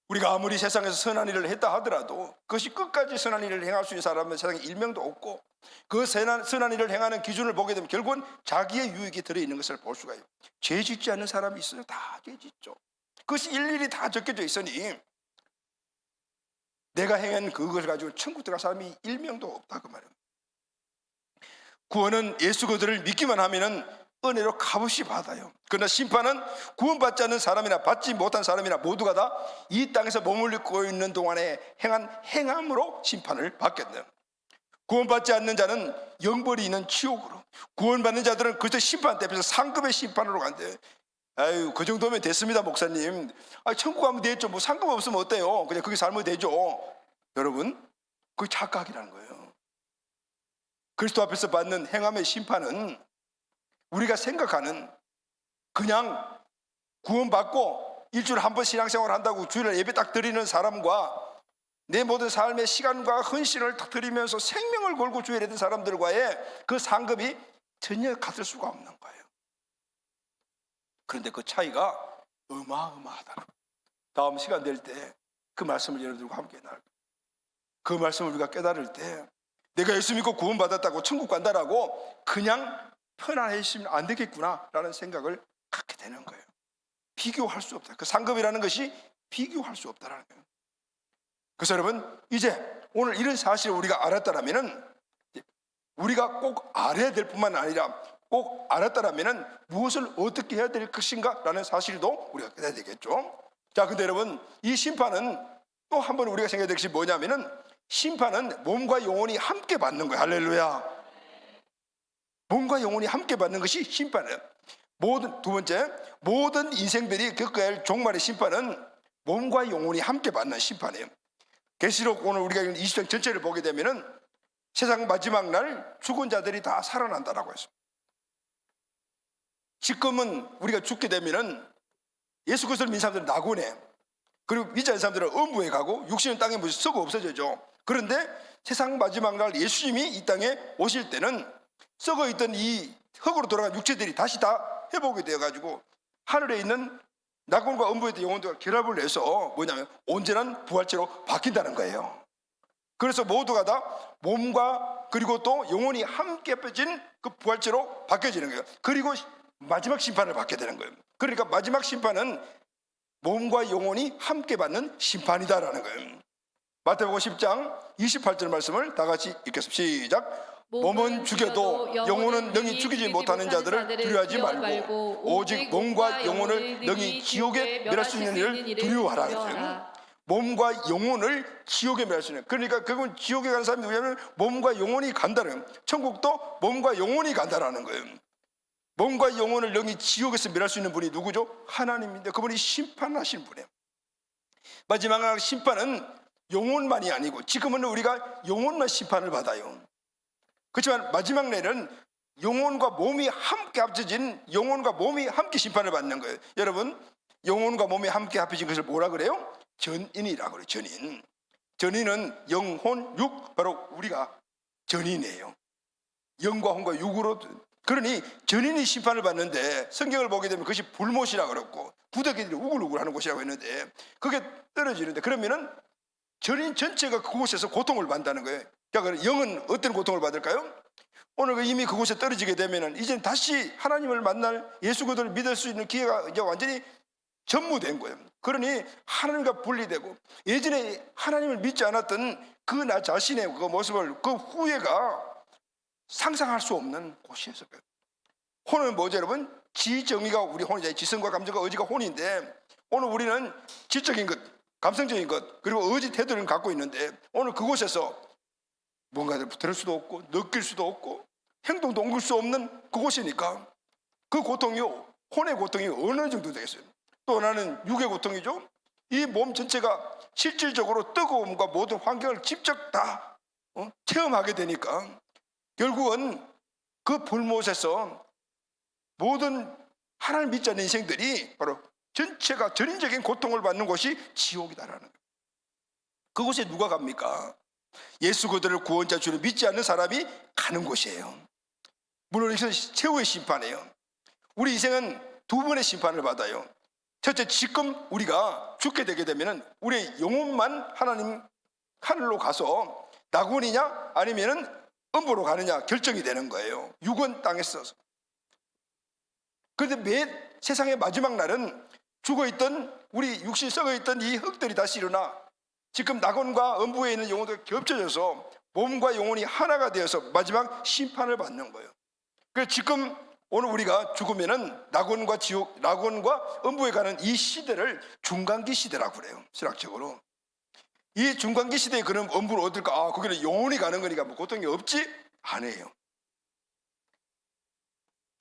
우리가 아무리 세상에서 선한 일을 했다 하더라도 그것이 끝까지 선한 일을 행할 수 있는 사람은 세상에 1명도 없고, 그 선한 일을 행하는 기준을 보게 되면 결국은 자기의 유익이 들어있는 것을 볼 수가 있어요. 죄 짓지 않는 사람이 있어요? 다 죄 짓죠. 그것이 일일이 다 적혀져 있으니 내가 행한 그것을 가지고 천국 들어갈 사람이 1명도 없다, 그 말이에요. 구원은 예수 그들을 믿기만 하면은 은혜로 값없이 받아요. 그러나 심판은 구원받지 않는 사람이나 받지 못한 사람이나 모두가 다 이 땅에서 머물고 있는 동안에 행한 행함으로 심판을 받게 돼요. 구원받지 않는 자는 영벌이 있는 지옥으로, 구원받는 자들은 그저 심판 대표에서 상급의 심판으로 간대요. 아유, 그 정도면 됐습니다, 목사님. 천국 가면 되겠죠. 뭐 상급 없으면 어때요? 그냥 그게 살면 되죠. 여러분, 그게 착각이라는 거예요. 그리스도 앞에서 받는 행함의 심판은 우리가 생각하는, 그냥 구원받고 일주일에 한 번 신앙생활 한다고 주일에 예배 딱 드리는 사람과 내 모든 삶의 시간과 헌신을 딱 드리면서 생명을 걸고 주일에 드리는 사람들과의 그 상급이 전혀 같을 수가 없는 거예요. 그런데 그 차이가 어마어마하다. 다음 시간 될 때 그 말씀을 여러분들과 함께 나눌, 그 말씀을 우리가 깨달을 때 내가 예수 믿고 구원받았다고 천국 간다라고 그냥 편안해지면 안 되겠구나 라는 생각을 갖게 되는 거예요. 비교할 수 없다. 그 상급이라는 것이 비교할 수 없다라는 거예요. 그래서 여러분, 이제 오늘 이런 사실을 우리가 알았다라면은, 우리가 꼭 알아야 될 뿐만 아니라 꼭 알았다라면은 무엇을 어떻게 해야 될 것인가 라는 사실도 우리가 깨달아야 되겠죠. 자, 근데 여러분, 이 심판은 또 한 번 우리가 생각해야 될 것이 뭐냐면은, 심판은 몸과 영혼이 함께 받는 거예요. 할렐루야. 몸과 영혼이 함께 받는 것이 심판이에요. 두 번째, 모든 인생들이 겪어야 할 종말의 심판은 몸과 영혼이 함께 받는 심판이에요. 계시록 오늘 우리가 20장 전체를 보게 되면은 세상 마지막 날 죽은 자들이 다 살아난다라고 했습니다. 지금은 우리가 죽게 되면은 예수 그리스도를 믿는 사람들은 낙원에, 그리고 믿지 않는 사람들은 음부에 가고 육신은 땅에 썩어 없어져죠. 그런데 세상 마지막 날 예수님이 이 땅에 오실 때는 썩어 있던 이 흙으로 돌아간 육체들이 다시 다 회복이 되어가지고 하늘에 있는 낙원과 음부에 있던 영혼들과 결합을 해서 뭐냐면 온전한 부활체로 바뀐다는 거예요. 그래서 모두가 다 몸과 그리고 또 영혼이 함께 펴진 그 부활체로 바뀌어지는 거예요. 그리고 마지막 심판을 받게 되는 거예요. 그러니까 마지막 심판은 몸과 영혼이 함께 받는 심판이다라는 거예요. 마태복음 10장 28절 말씀을 다 같이 읽겠습니다. 시작. 몸은 죽여도 영혼은 능히 죽이지 못하는 자들을 두려워하지 말고 오직 몸과 영혼을 능히 지옥에 멸할 수 있는 일을 두려워하라. 몸과 영혼을 지옥에 멸할 수 있는, 그러니까 그건 지옥에 가는 사람이 누구냐면 몸과 영혼이 간다는, 천국도 몸과 영혼이 간다라는 거예요. 몸과 영혼을 능히 지옥에서 멸할 수 있는 분이 누구죠? 하나님인데 그분이 심판하신 분이에요. 마지막 심판은 영혼만이 아니고, 지금은 우리가 영혼만 심판을 받아요. 그렇지만 마지막 날은 영혼과 몸이 함께 합쳐진, 영혼과 몸이 함께 심판을 받는 거예요. 여러분, 영혼과 몸이 함께 합쳐진 것을 뭐라 그래요? 전인이라고 그래요. 전인. 전인은 영혼, 육, 바로 우리가 전인이에요. 영과 혼과 육으로. 그러니 전인이 심판을 받는데 성경을 보게 되면 그것이 불못이라고 그랬고 부득이들이 우글우글 하는 곳이라고 했는데 그게 떨어지는데, 그러면은 전인 전체가 그곳에서 고통을 받는다는 거예요. 자, 그럼 영은 어떤 고통을 받을까요? 오늘 이미 그곳에 떨어지게 되면은 이제는 다시 하나님을 만날, 예수 그리스도를 믿을 수 있는 기회가 이제 완전히 전무된 거예요. 그러니 하나님과 분리되고 예전에 하나님을 믿지 않았던 그 나 자신의 그 모습을, 그 후회가 상상할 수 없는 곳이었어요. 혼은 뭐죠, 여러분? 지정의가 우리 혼이잖아요. 지성과 감정과 의지가 혼인데, 오늘 우리는 지적인 것, 감성적인 것, 그리고 의지 태도를 갖고 있는데, 오늘 그곳에서 뭔가를 들을 수도 없고 느낄 수도 없고 행동도 옮길 수 없는 그곳이니까, 그 고통이 혼의 고통이 어느 정도 되겠어요? 또 하나는 육의 고통이죠. 이 몸 전체가 실질적으로 뜨거움과 모든 환경을 직접 다 체험하게 되니까 결국은 그 불못에서 모든 하나님 믿지 않는 인생들이 바로 전체가 전인적인 고통을 받는 곳이 지옥이다라는 거예요. 그곳에 누가 갑니까? 예수 그들을 구원자 주를 믿지 않는 사람이 가는 곳이에요. 물론 이것은 최후의 심판이에요. 우리 인생은 두 번의 심판을 받아요. 첫째, 지금 우리가 죽게 되게 되면 우리의 영혼만 하늘로 가서 낙원이냐 아니면은 음부로 가느냐 결정이 되는 거예요. 육은 땅에서. 그런데 매 세상의 마지막 날은 죽어있던 우리 육신 썩어있던 이 흙들이 다시 일어나 지금 낙원과 음부에 있는 영혼들이 겹쳐져서 몸과 영혼이 하나가 되어서 마지막 심판을 받는 거예요. 그래서 지금 오늘 우리가 죽으면은 낙원과 지옥, 낙원과 음부에 가는 이 시대를 중간기 시대라고 그래요. 신학적으로. 이 중간기 시대에 그럼 음부를 어딜까? 아, 거기는 영혼이 가는 거니까 뭐 고통이 없지? 아니에요.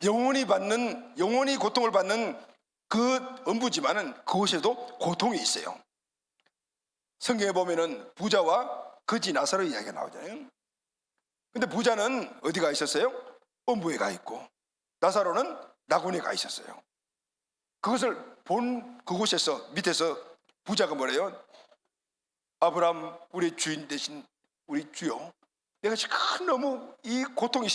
영혼이 고통을 받는 그 음부지만은 그곳에도 고통이 있어요. 성경에 보면은 부자와 거지 나사로 이야기가 나오잖아요. 근데 부자는 어디 가 있었어요? 음부에 가 있고 나사로는 낙원에 가 있었어요. 그것을 본 그곳에서 밑에서 부자가 뭐래요? 아브라함 우리 주인 되신 우리 주요, 내가 지금 너무 이 고통이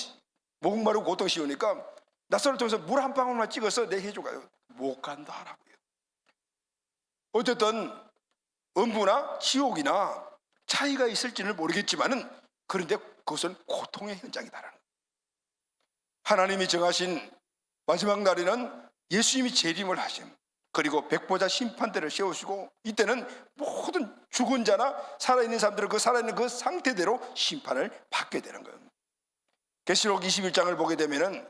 목마르고 고통이 쉬우니까 나사로를 통해서 물 한 방울만 찍어서 내게 해줘가요. 못 간다 하라고요. 어쨌든 음부나 지옥이나 차이가 있을지는 모르겠지만은 그런데 그것은 고통의 현장이다라는 거예요. 하나님이 정하신 마지막 날에는 예수님이 재림을 하심, 그리고 백보자 심판대를 세우시고 이때는 모든 죽은 자나 살아있는 사람들은 그 살아있는 그 상태대로 심판을 받게 되는 거예요. 계시록 21장을 보게 되면은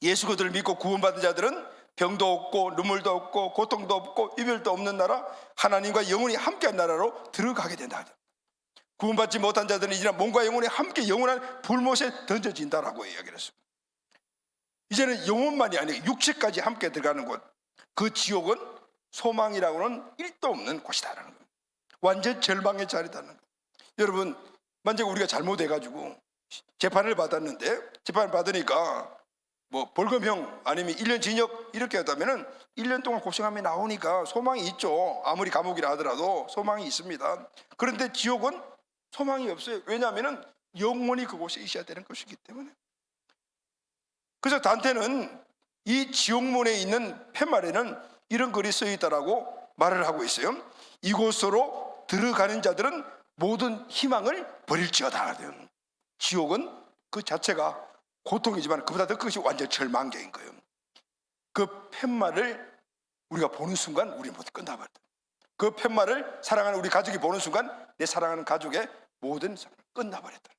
예수 그들을 믿고 구원받은 자들은 병도 없고 눈물도 없고 고통도 없고 이별도 없는 나라, 하나님과 영원히 함께한 나라로 들어가게 된다. 구원받지 못한 자들은 이제는 몸과 영혼이 함께 영원한 불못에 던져진다라고 이야기를 했습니다. 이제는 영혼만이 아니고 육체까지 함께 들어가는 곳, 그 지옥은 소망이라고는 1도 없는 곳이다라는 거예요. 완전 절망의 자리다는 거예요. 여러분, 만약 우리가 잘못해가지고 재판을 받았는데, 재판을 받으니까 뭐 벌금형 아니면 1년 징역 이렇게 하다면은 1년 동안 고생하면 나오니까 소망이 있죠. 아무리 감옥이라 하더라도 소망이 있습니다. 그런데 지옥은 소망이 없어요. 왜냐하면은 영원히 그곳에 있어야 되는 것이기 때문에. 그래서 단테는 이 지옥문에 있는 팻말에는 이런 글이 쓰여 있다라고 말을 하고 있어요. 이곳으로 들어가는 자들은 모든 희망을 버릴지어다. 지옥은 그 자체가 고통이지만 그보다 더 큰 것이 완전 절망적인 거예요. 그 팻말을 우리가 보는 순간 우리 모두 끝나버렸다. 그 팻말을 사랑하는 우리 가족이 보는 순간 내 사랑하는 가족의 모든 삶을 끝나버렸다.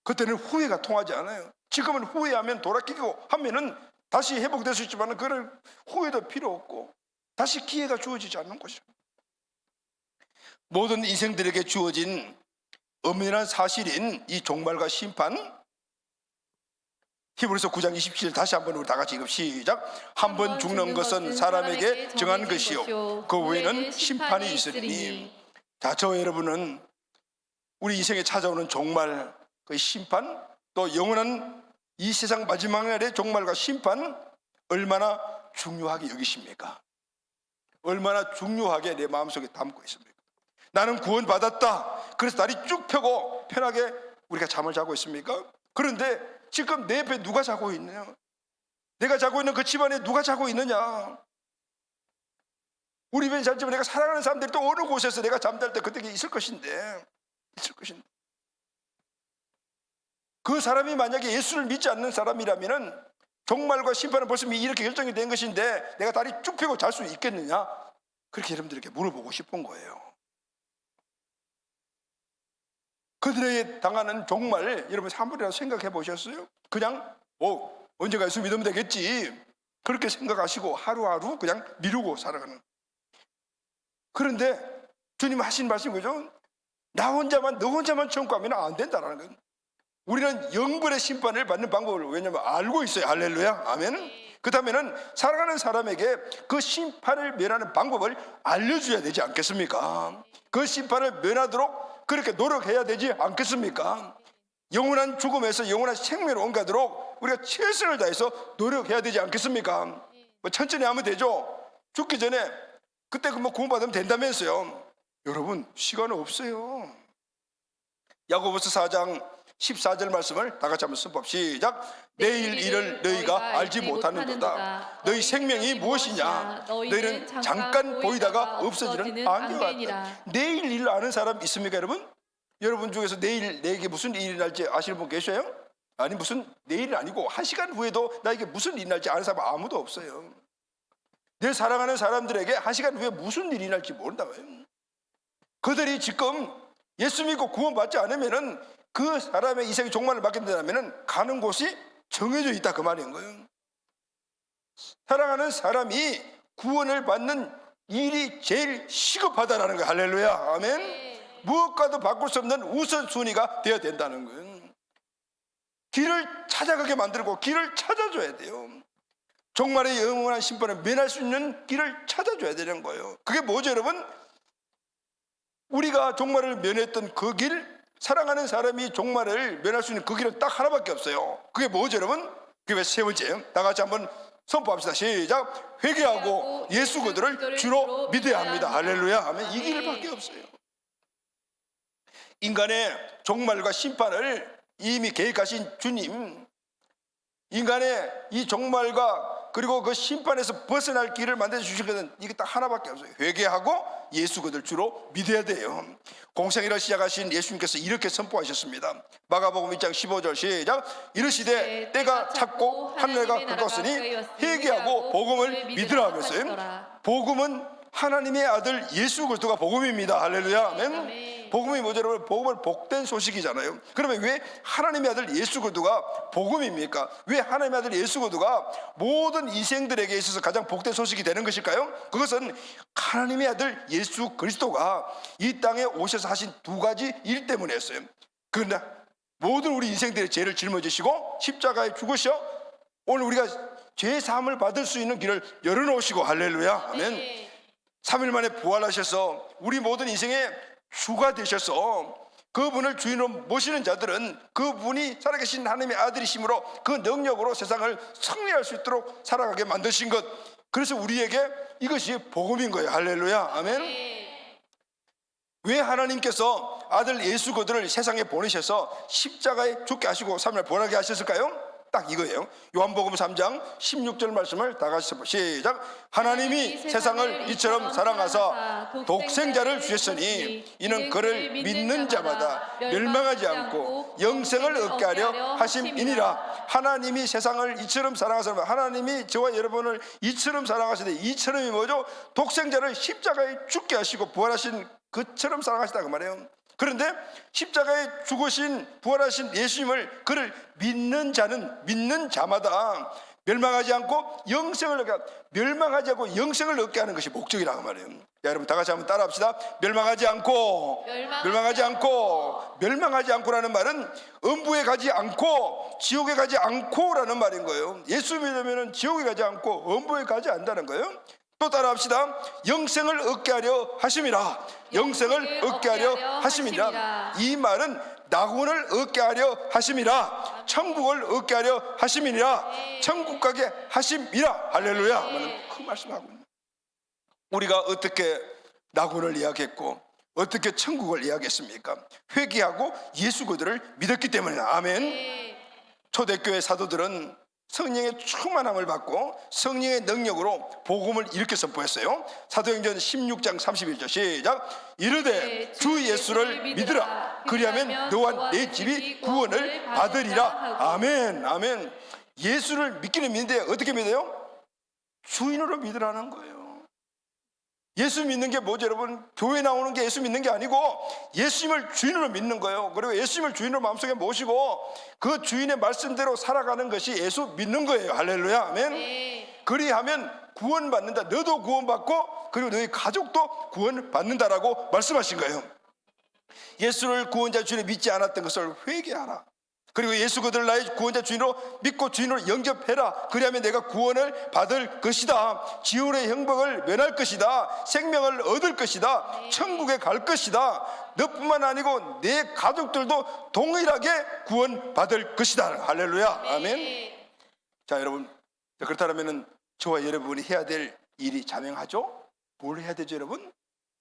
그때는 후회가 통하지 않아요. 지금은 후회하면 돌아끼고 하면은 다시 회복될 수 있지만 그럴 후회도 필요 없고 다시 기회가 주어지지 않는 것이죠. 모든 인생들에게 주어진 엄연한 사실인 이 종말과 심판, 히브리서 9장 27절 다시 한번 우리 다 같이 읽읍 시작. 한 번 죽는 것은 사람에게 정한 것이요 그 후에는 심판이 있으리니. 자, 저 여러분은 우리 인생에 찾아오는 종말, 그 심판, 또 영원한 이 세상 마지막 날의 종말과 심판 얼마나 중요하게 여기십니까? 얼마나 중요하게 내 마음속에 담고 있습니까? 나는 구원받았다, 그래서 다리 쭉 펴고 편하게 우리가 잠을 자고 있습니까? 그런데 지금 내 옆에 누가 자고 있느냐? 내가 자고 있는 그 집안에 누가 자고 있느냐? 우리 집에 잠자면 내가 사랑하는 사람들이 또 어느 곳에서 내가 잠잘 때 그때 있을 것인데, 그 사람이 만약에 예수를 믿지 않는 사람이라면 종말과 심판은 벌써 이렇게 결정이 된 것인데 내가 다리 쭉 펴고 잘 수 있겠느냐? 그렇게 여러분들에게 물어보고 싶은 거예요. 그들에게 당하는 종말, 여러분 한 번이라도 생각해 보셨어요? 그냥 언젠가 예수 믿으면 되겠지 그렇게 생각하시고 하루하루 그냥 미루고 살아가는. 그런데 주님 하신 말씀이 그죠? 너 혼자만 천국 가면 안 된다라는 거예요. 우리는 영벌의 심판을 받는 방법을 왜냐하면 알고 있어요. 할렐루야. 아멘. 그렇다면 살아가는 사람에게 그 심판을 면하는 방법을 알려줘야 되지 않겠습니까? 그 심판을 면하도록 그렇게 노력해야 되지 않겠습니까? 영원한 죽음에서 영원한 생명으로 옮겨가도록 우리가 최선을 다해서 노력해야 되지 않겠습니까? 뭐 천천히 하면 되죠. 죽기 전에 그때 뭐 구원받으면 된다면서요. 여러분 시간은 없어요. 야고보서 4장 14절 말씀을 다 같이 한번 선포합 시작. 내일 일을 너희가 알지 못하는도다. 너희 생명이 무엇이냐? 너희는 잠깐 보이다가 없어지는 안개 같다. 내일 일을 아는 사람 있습니까 여러분? 여러분 중에서 내일 내게 무슨 일이 날지 아시는 분 계셔요? 아니 무슨 내일은 아니고 1시간 후에도 나에게 무슨 일이 날지 아는 사람 아무도 없어요. 내 사랑하는 사람들에게 1시간 후에 무슨 일이 날지 모른다고요. 그들이 지금 예수 믿고 구원받지 않으면은 그 사람의 인생의 종말을 맞게 된다면 가는 곳이 정해져 있다 그 말인 거예요. 사랑하는 사람이 구원을 받는 일이 제일 시급하다라는 거예요. 할렐루야. 아멘. 무엇과도 바꿀 수 없는 우선순위가 되어야 된다는 거예요. 길을 찾아가게 만들고 길을 찾아줘야 돼요. 종말의 영원한 심판을 면할 수 있는 길을 찾아줘야 되는 거예요. 그게 뭐죠 여러분? 우리가 종말을 면했던 그 길, 사랑하는 사람이 종말을 면할 수 있는 그 길은 딱 하나밖에 없어요. 그게 뭐죠 여러분? 그게 세 번째, 다 같이 한번 선포합시다. 시작. 회개하고 예수 그들을 주로 믿어야 합니다. 할렐루야 하면 이 길밖에 없어요. 인간의 종말과 심판을 이미 계획하신 주님, 인간의 이 종말과 그리고 그 심판에서 벗어날 길을 만들어 주신 것은 이게 딱 하나밖에 없어요. 회개하고 예수 그들 주로 믿어야 돼요. 공생애를 시작하신 예수님께서 이렇게 선포하셨습니다. 마가복음 1장 15절 시작. 이르시되 때가 찼고 하늘나라가 가까웠으니 회개하고 복음을 믿으라 하면서요. 복음은 하나님의 아들 예수 그리스도가 복음입니다. 할렐루야. 아멘. 복음이 뭐죠 여러분? 복음은 복된 소식이잖아요. 그러면 왜 하나님의 아들 예수 그리스도가 복음입니까? 왜 하나님의 아들 예수 그리스도가 모든 인생들에게 있어서 가장 복된 소식이 되는 것일까요? 그것은 하나님의 아들 예수 그리스도가 이 땅에 오셔서 하신 두 가지 일 때문이었어요. 그러나 모든 우리 인생들의 죄를 짊어지시고 십자가에 죽으셔 오늘 우리가 죄 사함을 받을 수 있는 길을 열어놓으시고 할렐루야. 아멘. 3일 만에 부활하셔서 우리 모든 인생의 주가 되셔서 그분을 주인으로 모시는 자들은 그분이 살아계신 하나님의 아들이심으로 그 능력으로 세상을 승리할 수 있도록 살아가게 만드신 것, 그래서 우리에게 이것이 복음인 거예요. 할렐루야. 아멘. 왜 하나님께서 아들 예수 그들을 세상에 보내셔서 십자가에 죽게 하시고 3일 부활하게 하셨을까요? 딱 이거예요. 요한복음 3장 16절 말씀을 다 같이 시작. 하나님이 세상을 이처럼 사랑하사 독생자를 주셨으니 이는 그를 믿는 자마다 멸망하지 않고 영생을 얻게 하려 하심이니라. 하나님이 세상을 이처럼 사랑하사, 하나님이 저와 여러분을 이처럼 사랑하시는데, 이처럼이 뭐죠? 독생자를 십자가에 죽게 하시고 부활하신 그처럼 사랑하시다 그 말이에요. 그런데 십자가에 죽으신 부활하신 예수님을 그를 믿는 자는, 믿는 자마다 멸망하지 않고 영생을 얻게, 멸망하지 않고 영생을 얻게 하는 것이 목적이라고 말이에요. 자, 여러분 다 같이 한번 따라합시다. 멸망하지 않고, 멸망하지 않고, 멸망하지 않고라는 말은 음부에 가지 않고 지옥에 가지 않고라는 말인 거예요. 예수 믿으면 지옥에 가지 않고 음부에 가지 않는다는 거예요. 또 따라합시다. 영생을 얻게 하려 하심이라. 영생을 얻게 하려 하심이라. 이 말은 낙원을 얻게 하려 하심이라. 천국을 얻게 하려 하심이라. 천국 가게 하심이라. 할렐루야. 그 말씀하고 있는. 우리가 어떻게 낙원을 이야기했고 어떻게 천국을 이야기했습니까? 회개하고 예수 그들을 믿었기 때문이다. 아멘. 초대교회 사도들은 성령의 충만함을 받고 성령의 능력으로 복음을 이렇게 선포했어요. 사도행전 16장 31절 시작. 이르되 주 예수를 믿으라. 그리하면 너와 내 집이 구원을 받으리라. 아멘. 아멘. 예수를 믿기는 믿는데 어떻게 믿어요? 주인으로 믿으라는 거예요. 예수 믿는 게 뭐죠 여러분? 교회 나오는 게 예수 믿는 게 아니고 예수님을 주인으로 믿는 거예요. 그리고 예수님을 주인으로 마음속에 모시고 그 주인의 말씀대로 살아가는 것이 예수 믿는 거예요. 할렐루야. 아멘. 그리하면 구원받는다. 너도 구원받고 그리고 너희 가족도 구원받는다라고 말씀하신 거예요. 예수를 구원자 주인을 믿지 않았던 것을 회개하라. 그리고 예수 그들을 나의 구원자 주인으로 믿고 주인으로 영접해라. 그리하면 내가 구원을 받을 것이다. 지옥의 형벌을 면할 것이다. 생명을 얻을 것이다. 천국에 갈 것이다. 너뿐만 아니고 내 가족들도 동일하게 구원받을 것이다. 할렐루야. 아멘. 자, 여러분, 그렇다면 저와 여러분이 해야 될 일이 자명하죠? 뭘 해야 되죠, 여러분?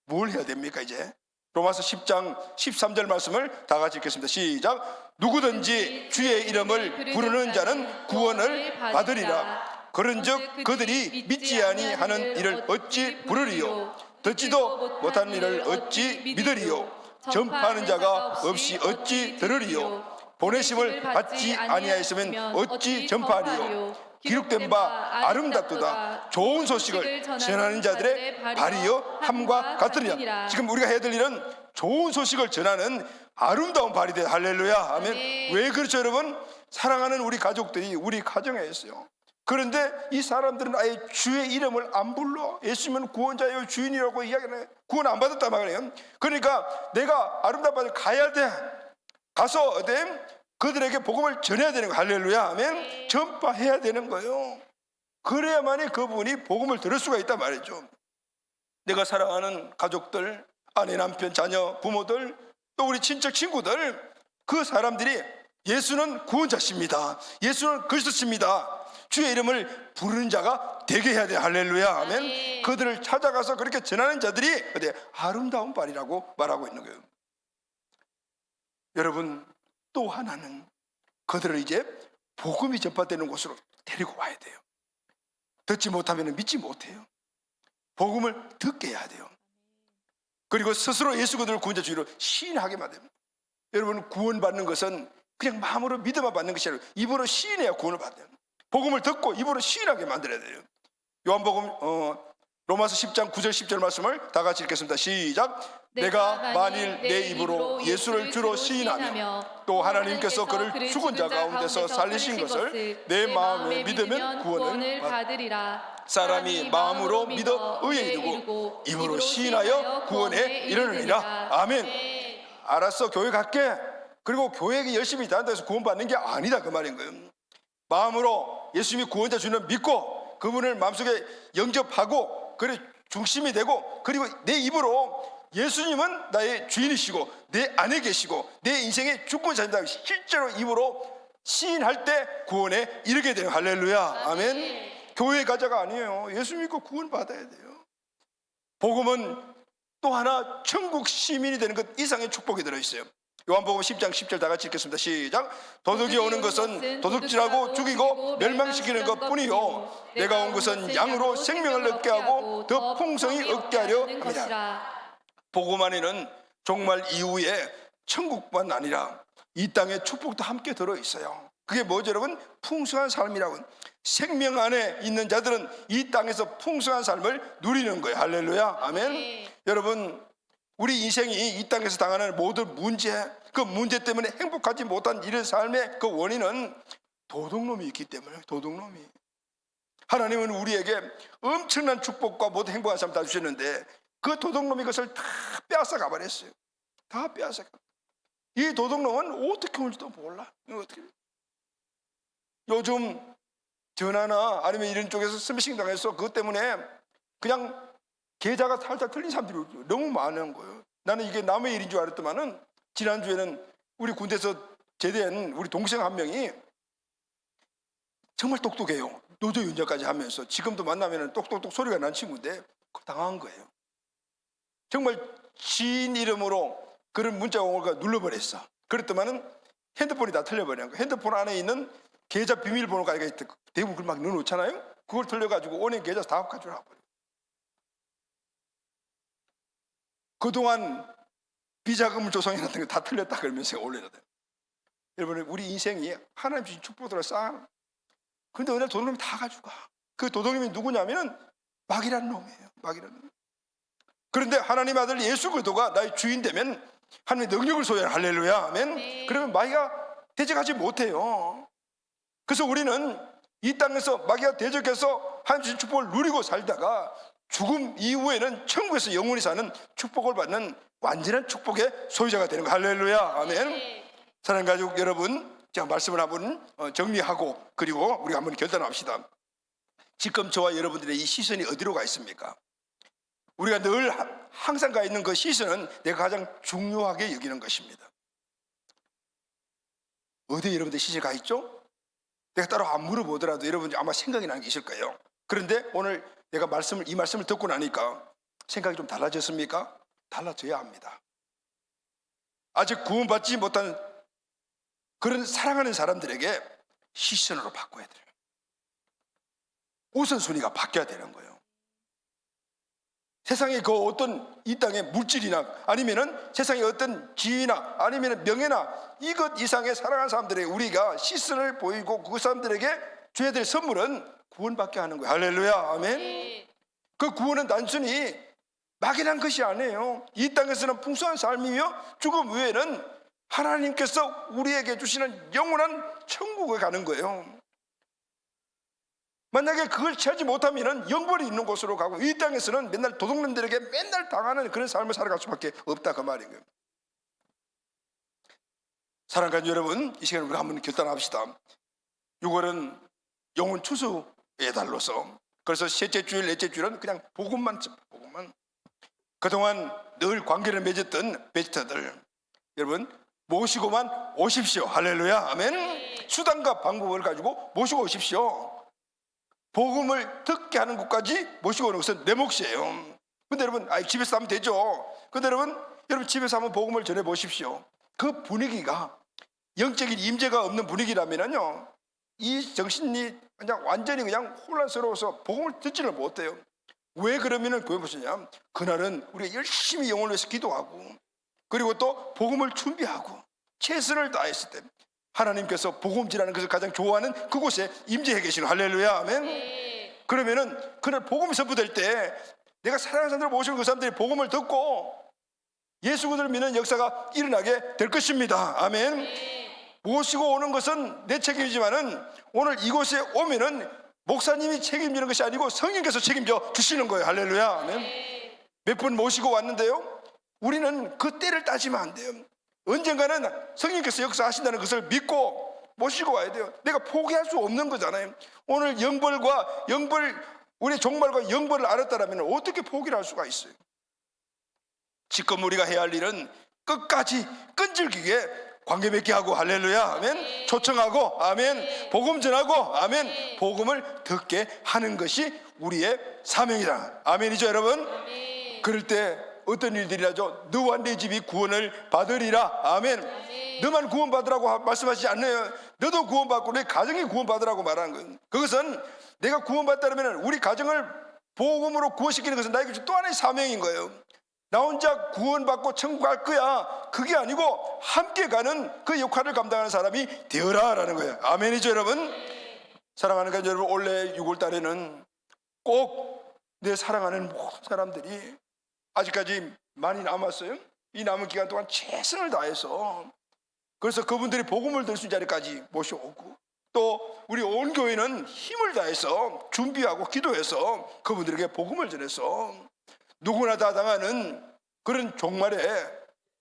뭘 해야 됩니까, 이제? 로마서 10장 13절 말씀을 다 같이 읽겠습니다. 시작. 누구든지 주의 이름을 부르는 자는 구원을 받으리라. 그런즉 그들이 믿지 아니하는 일을 어찌 부르리요? 듣지도 못하는 일을 어찌 믿으리요? 전파하는 자가 없이 어찌 들으리요? 보내심을 받지 아니하였으면 어찌 전파하리요? 기록된 바 아름답도다. 좋은 소식을 전하는 자들의 발이여 함과 같으리라. 지금 우리가 해야 될 일은 좋은 소식을 전하는 아름다운 발이 돼. 할렐루야. 아멘. 왜 그렇죠, 여러분? 사랑하는 우리 가족들이 우리 가정에 있어요. 그런데 이 사람들은 아예 주의 이름을 안 불러. 예수님은 구원자요 주인이라고 이야기하는, 구원 안 받았단 말이에요. 그러니까 내가 아름다운 발을 가야 돼. 가서 어때? 그들에게 복음을 전해야 되는 거예요. 할렐루야. 아멘. 전파해야 되는 거예요. 그래야만이 그분이 복음을 들을 수가 있단 말이죠. 내가 사랑하는 가족들, 아내, 남편, 자녀, 부모들, 또 우리 친척, 친구들, 그 사람들이 예수는 구원자십니다. 예수는 그리스도십니다. 주의 이름을 부르는 자가 되게 해야 돼요. 할렐루야. 아멘. 그들을 찾아가서 그렇게 전하는 자들이 아름다운 발이라고 말하고 있는 거예요. 여러분, 또 하나는 그들을 이제 복음이 전파되는 곳으로 데리고 와야 돼요. 듣지 못하면 믿지 못해요. 복음을 듣게 해야 돼요. 그리고 스스로 예수 그들을 구원자 주인으로 시인하게 만듭니다. 여러분, 구원받는 것은 그냥 마음으로 믿어만 받는 것이 아니라 입으로 시인해야 구원을 받아요. 복음을 듣고 입으로 시인하게 만들어야 돼요. 요한복음 로마서 10장 9절 10절 말씀을 다 같이 읽겠습니다. 시작. 내가 만일 내 입으로 예수를 주로 시인하며 또 하나님께서 그를 죽은 자 가운데서 살리신 것을 내 마음에 믿으면 구원을 받으리라. 사람이 마음으로 믿어 의에 이르고 입으로 시인하여 구원에 이르느니라. 아멘. 알았어, 교회 갈게. 그리고 교회에 열심히 다닌다 해서 구원받는 게 아니다, 그 말인 거예요. 마음으로 예수님이 구원자 주님을 믿고 그분을 마음속에 영접하고 그래 중심이 되고, 그리고 내 입으로 예수님은 나의 주인이시고 내 안에 계시고 내 인생의 주권자입니다. 실제로 입으로 시인할 때 구원에 이르게 돼요. 할렐루야. 아멘. 교회 가자가 아니에요. 예수 믿고 구원 받아야 돼요. 복음은 또 하나 천국 시민이 되는 것 이상의 축복이 들어있어요. 요한복음 10장 10절 다 같이 읽겠습니다. 시작. 도둑이 오는 것은 도둑질하고 죽이고 멸망시키는 것뿐이요 내가 온 것은 양으로 생명을 얻게 하고 더 풍성히 얻게 하려 합니다. 복음 안에는 종말 이후에 천국뿐 아니라 이 땅의 축복도 함께 들어있어요. 그게 뭐죠, 여러분? 풍성한 삶이라고. 생명 안에 있는 자들은 이 땅에서 풍성한 삶을 누리는 거예요. 할렐루야. 아멘. 여러분, 우리 인생이 이 땅에서 당하는 모든 문제, 그 문제 때문에 행복하지 못한 이런 삶의 그 원인은 도둑놈이 있기 때문에. 도둑놈이. 하나님은 우리에게 엄청난 축복과 모든 행복한 삶 다 주셨는데 그 도둑놈이 그것을 다 빼앗아 가버렸어요. 다 빼앗아 가. 이 도둑놈은 어떻게 올지도 몰라. 어떻게. 요즘 전화나 아니면 이런 쪽에서 스매싱 당해서 그것 때문에 그냥 계좌가 살짝 틀린 사람들이 너무 많은 거예요. 나는 이게 남의 일인 줄 알았더만은 지난주에는 우리 군대에서 제대한 우리 동생 한 명이 정말 똑똑해요. 노조 연장까지 하면서 지금도 만나면 똑똑똑 소리가 난 친구인데 당한 거예요. 정말 지인 이름으로 그런 문자가 온 걸 눌러버렸어. 그랬더만은 핸드폰이 다 틀려버린 거예요. 핸드폰 안에 있는 계좌 비밀번호가 대부분 그걸 막 넣어놓잖아요. 그걸 틀려가지고 은행 계좌 다 가져와 버려요. 그동안 비자금 조성해놨던 거 다 틀렸다 그러면서 올려놨다. 여러분, 우리 인생이 하나님 주신 축복들을 쌓아. 그런데 어느 날 도둑놈이 다 가져가. 그 도둑놈이 누구냐면은 마귀라는 놈이에요. 마귀라는 놈. 그런데 하나님 아들 예수 그리스도가 나의 주인 되면 하나님의 능력을 소유한. 할렐루야. 아멘. 네. 그러면 마귀가 대적하지 못해요. 그래서 우리는 이 땅에서 마귀가 대적해서 하나님 주신 축복을 누리고 살다가 죽음 이후에는 천국에서 영원히 사는 축복을 받는 완전한 축복의 소유자가 되는 거. 할렐루야. 아멘. 네. 사랑하는 가족 여러분, 제가 말씀을 한번 정리하고 그리고 우리가 한번 결단합시다. 지금 저와 여러분들의 이 시선이 어디로 가 있습니까? 우리가 늘 항상 가 있는 그 시선은 내가 가장 중요하게 여기는 것입니다. 어디에 여러분들 시선이 가 있죠? 내가 따로 안 물어보더라도 여러분들 아마 생각이 나는 게 있을 거예요. 그런데 오늘 내가 이 말씀을 듣고 나니까 생각이 좀 달라졌습니까? 달라져야 합니다. 아직 구원받지 못한 그런 사랑하는 사람들에게 시선으로 바꿔야 돼요. 우선순위가 바뀌어야 되는 거예요. 세상의 그 어떤 이 땅의 물질이나 아니면은 세상의 어떤 지위나 아니면은 명예나 이것 이상의 사랑하는 사람들에게 우리가 시선을 보이고 그 사람들에게 줘야 될 선물은 구원받게 하는 거예요. 할렐루야, 아멘. 그 구원은 단순히 막연한 것이 아니에요. 이 땅에서는 풍성한 삶이며 죽음 후에는 하나님께서 우리에게 주시는 영원한 천국에 가는 거예요. 만약에 그걸 취하지 못하면 영벌이 있는 곳으로 가고 이 땅에서는 맨날 도둑놈들에게 맨날 당하는 그런 삶을 살아갈 수밖에 없다, 그 말인 거예요. 사랑하는 여러분, 이 시간에 우리 한번 결단합시다. 6월은 영혼 추수의 달로서, 그래서 셋째 주일, 넷째 주일은 그냥 복음만 그동안 늘 관계를 맺었던 베스터들 여러분 모시고만 오십시오. 할렐루야, 아멘. 수단과 방법을 가지고 모시고 오십시오. 복음을 듣게 하는 곳까지 모시고 오는 것은 내 몫이에요. 근데 여러분, 집에서 하면 되죠. 근데 여러분 집에서 한번 복음을 전해 보십시오. 그 분위기가 영적인 임재가 없는 분위기라면요, 이 정신이 그냥 완전히 그냥 혼란스러워서 복음을 듣지를 못해요. 왜 그러면은 그게 무엇이냐? 그날은 우리가 열심히 영혼을 위해서 기도하고 그리고 또 복음을 준비하고 최선을 다했을 때 하나님께서 복음지라는 것을 가장 좋아하는 그곳에 임재해 계시는, 할렐루야, 아멘. 그러면은 그날 복음이 선포될 때 내가 사랑하는 사람들을 모시고 그 사람들이 복음을 듣고 예수 그리스도를 믿는 역사가 일어나게 될 것입니다. 아멘. 모시고 오는 것은 내 책임이지만은 오늘 이곳에 오면은 목사님이 책임지는 것이 아니고 성령께서 책임져 주시는 거예요. 할렐루야, 아멘. 몇 분 모시고 왔는데요, 우리는 그 때를 따지면 안 돼요. 언젠가는 성령께서 역사하신다는 것을 믿고 모시고 와야 돼요. 내가 포기할 수 없는 거잖아요. 오늘 우리의 종말과 영벌을 알았다면 어떻게 포기를 할 수가 있어요? 지금 우리가 해야 할 일은 끝까지 끈질기게 관계 맺게 하고, 할렐루야, 아멘. 초청하고, 아멘. 복음 전하고, 아멘. 복음을 듣게 하는 것이 우리의 사명이다, 아멘이죠, 여러분. 그럴 때 어떤 일들이 나죠? 너와 네 집이 구원을 받으리라, 아멘. 너만 구원받으라고 말씀하시지 않네요. 너도 구원받고 내 가정이 구원받으라고 말하는 거예요. 그것은 내가 구원받다면 우리 가정을 복음으로 구원시키는 것은 나에게 또 하나의 사명인 거예요. 나 혼자 구원받고 천국 갈 거야, 그게 아니고 함께 가는 그 역할을 감당하는 사람이 되어라라는 거예요. 아멘이죠, 여러분. 사랑하는 가 여러분, 올해 6월 달에는 꼭 내 사랑하는 모든 사람들이 아직까지 많이 남았어요. 이 남은 기간 동안 최선을 다해서, 그래서 그분들이 복음을 들 수 있는 자리까지 모셔오고 또 우리 온 교회는 힘을 다해서 준비하고 기도해서 그분들에게 복음을 전해서 누구나 다 당하는 그런 종말에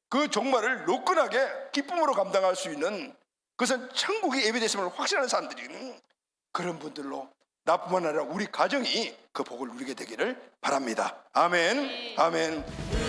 그 종말을 노끈하게 기쁨으로 감당할 수 있는, 그것은 천국이 예비됐음을 확신하는 사람들이 그런 분들로 나뿐만 아니라 우리 가정이 그 복을 누리게 되기를 바랍니다. 아멘, 아멘.